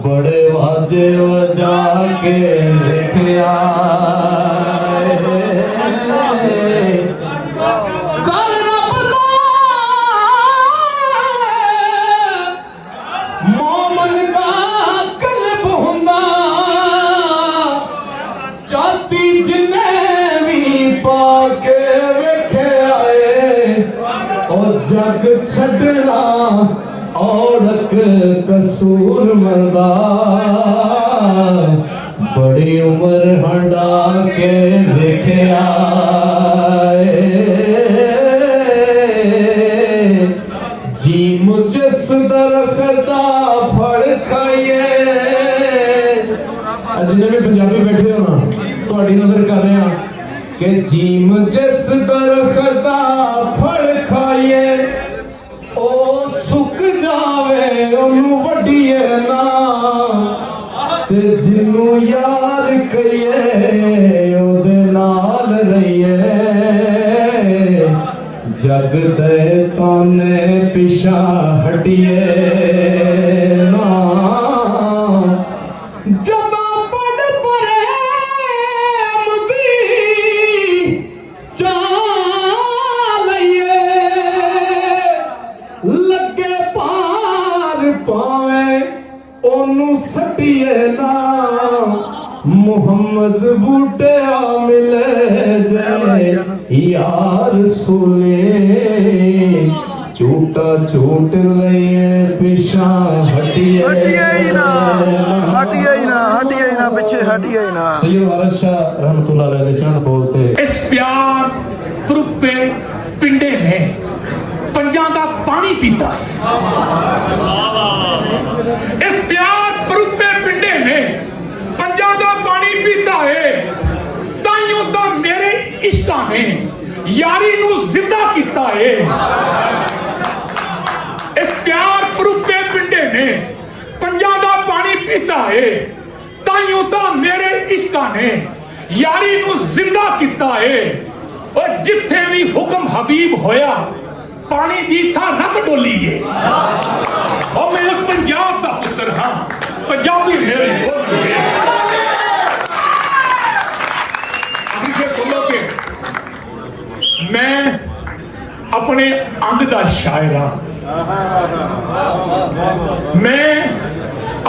बड़े वाजे वजा के देखिया मोमन का कल्ब हुंदा चाती जिन्हें भी पाके वेखे आए, और जग छड़ना औरक कसूर मंदा, बड़ी उम्र हंडा के देखे आए। जी मुझे दरख्ता फड़ खाइए, जिन्हें भी पंजाबी बैठे हो ना, ਤੁਹਾਡੀ ਨਜ਼ਰ ਕਰ ਰਹੇ ਹਾਂ कि जीम जिस दरख्ता फड़ खाइए, ओ सुक जावे ओनू वड्डीए ना, ते जिन्नू यार कहिए ओदे नाल रहिए, जग दे ताने पिछा हटिए ना। लगे पार पावे ओनू सटिए ना, मुहम्मद बूटे मिले जाए यार सुने, झूठा झूठ लिए पिछा हटिए ही ना, हटिए ही ना, पीछे हटिए ही ना। सैयद वारिस शाह रहमतुल्लाह अलैह चंद बोलते, इस प्यार परुपे पिंडे ने पंजा का पानी पीता है। इस प्यार परुपे पिंडे ने पंजा का पानी पीता है। ताइयों तो मेरे इश्का ने यारी नू जिंदा किया है। इस प्यार परुपे पिंडे ने पंजा का पानी पीता है। ताइयों तो मेरे इश्का ने यारी नू जिंदा किया है। और जिथे भी हुक्म हबीब होया पानी दी था रख डोली है। और मैं उस पंजाब का पुत्र हाँ, पंजाबी मेरी बोली है। मैं अपने अंग दा शायर हाँ, मैं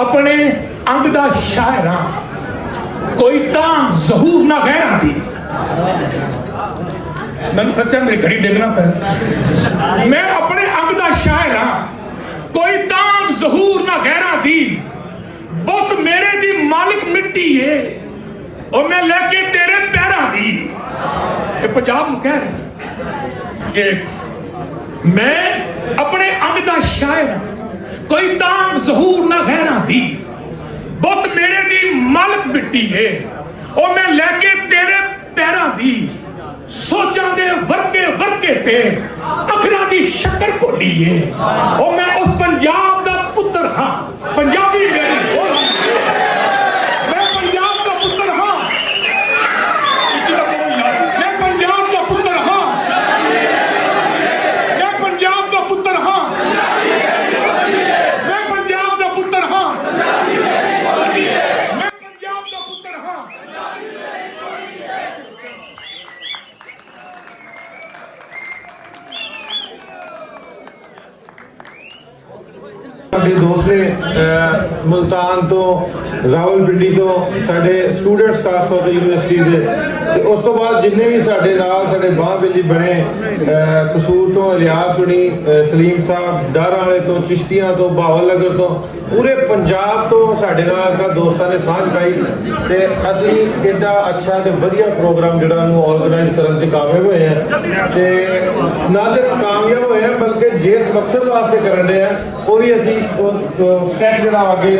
अपने अंग दा शायर हाँ, कोई तां ज़हूर ना गैर दी। मैंने फंसा मेरी घड़ी देखना पड़ा। मैं अपने अंग दा शायर हाँ, कोई तांग ज़हूर ना गैरा दी, बुत मेरे दी मालिक मिट्टी है, और मैं लेके तेरे पैरा दी। ये पंजाब में कह रहे कि मैं अपने अंग दा शायर हाँ, कोई तांग ज़हूर ना गैरा दी, बुत मेरे दी मालिक मिट्टी है, और मैं लेके तेरे पैरा दी। सोचा दे वर्के वर्के ते अखरा दी शक्कर कोली है। और मैं उस पंजाब दा पुत्र हाँ, पंजाबी मेरी बोली है। मैं पंजाब दा पुत्र हाँ, मैं पंजाब दा पुत्र हाँ, मैं पंजाब दा पुत्र हाँ, मैं पंजाब दा पुत्र हाँ, मैं पंजाब दा पुत्र हाँ। ਦੋਸਤ ਨੇ ਮੁਲਤਾਨ ਤੋਂ, ਰਾਵਲਪਿੰਡੀ ਤੋਂ, ਸਾਡੇ ਸਟੂਡੈਂਟਸ ਖਾਸ ਤੌਰ ਤੇ ਯੂਨੀਵਰਸਿਟੀ ਦੇ, ਤੇ ਉਸ ਤੋਂ ਬਾਅਦ ਜਿੰਨੇ ਵੀ ਸਾਡੇ ਨਾਲ ਸਾਡੇ ਬਾਂਹ ਬੇਲੀ ਬਣੇ, ਕਸੂਰ ਤੋਂ ਇਲਿਆਸ ਹੁਣੀ, ਸਲੀਮ ਸਾਹਿਬ ਡਾਰਾਂ ਵਾਲੇ ਤੋਂ, ਚਿਸ਼ਤੀਆਂ ਤੋਂ, ਬਹਾਵਲ ਨਗਰ ਤੋਂ, ਪੂਰੇ ਪੰਜਾਬ ਤੋਂ ਸਾਡੇ ਨਾਲ ਦਾ ਦੋਸਤਾਂ ਨੇ ਸਾਂਝ ਪਾਈ ਤੇ ਅਸੀਂ ਐਡਾ ਅੱਛਾ ਤੇ ਵਧੀਆ ਪ੍ਰੋਗਰਾਮ ਜਿਹੜਾ ਨੂੰ ਆਰਗੇਨਾਈਜ਼ ਕਰਨ 'ਚ ਕਾਮਯਾਬ ਹੋਏ ਆ। ਤੇ ਨਾ ਸਿਰਫ ਕਾਮਯਾਬ ਹੋਏ ਆ ਬਲਕਿ ਜਿਸ ਮਕਸਦ ਵਾਸਤੇ ਕਰਨ ਰਹੇ ਆ ਉਹ ਵੀ ਅਸੀਂ ਸਟੈਪ ਜਿਹੜਾ ਅੱਗੇ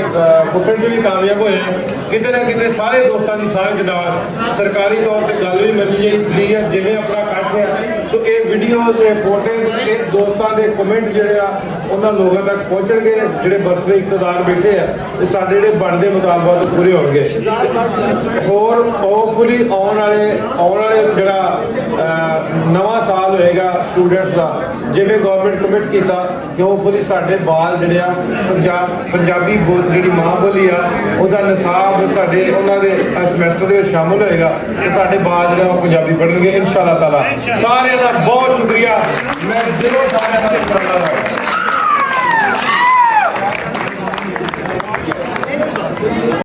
ਪੁੱਟਣ 'ਚ ਵੀ ਕਾਮਯਾਬ ਹੋਏ ਆ। ਕਿਤੇ ਨਾ ਕਿਤੇ ਸਾਰੇ ਦੋਸਤਾਂ ਦੀ ਸਾਂਝ ਦੇ ਨਾਲ ਸਰਕਾਰੀ ਤੌਰ ਤੇ ਗੱਲ ਵੀ ਮੰਨੀ ਜਾਂਦੀ ਹੈ ਜਿਵੇਂ ਆਪਣਾ ਇਕੱਠ ਆ। ਸੋ ਇਹ ਵੀਡੀਓ ਇਹ ਫੋਟੋ ਇਹ ਦੋਸਤਾਂ ਦੇ ਕਮੈਂਟ ਜਿਹੜੇ ਆ ਉਹਨਾਂ ਲੋਕਾਂ ਤੱਕ ਪਹੁੰਚਣਗੇ ਜਿਹੜੇ ਬਰਸਵੇ ਇਕਤਦਾਰ ਬੈਠੇ ਆ ਤੇ ਸਾਡੇ ਜਿਹੜੇ ਬਣਦੇ ਮੁਤਾਲਬਾਤ ਪੂਰੇ ਹੋਣਗੇ। ਹੋਰ ਹੋਪਫੁਲੀ ਆਉਣ ਵਾਲੇ ਜਿਹੜਾ ਨਵਾਂ ਸਾਲ ਹੋਏਗਾ ਸਟੂਡੈਂਟਸ ਦਾ, ਜਿਵੇਂ ਗਵਰਨਮੈਂਟ ਕਮਿਟ ਕੀਤਾ ਕਿ ਹੋਪਫੁਲੀ ਸਾਡੇ ਬਾਲ ਜਿਹੜੇ ਆ ਪੰਜਾਬੀ ਜਿਹੜੀ ਮਾਂ ਬੋਲੀ ਆ ਉਹਦਾ ਨਿਸਾਬ ਸਾਡੇ ਉਹਨਾਂ ਦੇ ਸਮੈਸਟਰ ਦੇ ਵਿੱਚ ਸ਼ਾਮਲ ਹੋਏਗਾ ਤੇ ਸਾਡੇ ਬਾਲ ਜਿਹੜਾ ਉਹ ਪੰਜਾਬੀ ਪੜ੍ਹਨਗੇ ਇਨਸ਼ਾ ਅੱਲਾਹ ਤਾਲਾ। ਸਾਰਿਆਂ ਦਾ ਬਹੁਤ ਸ਼ੁਕਰੀਆ। ਮੈਂ ਦਿਲੋਂ ਸਾਰਿਆਂ ਦਾ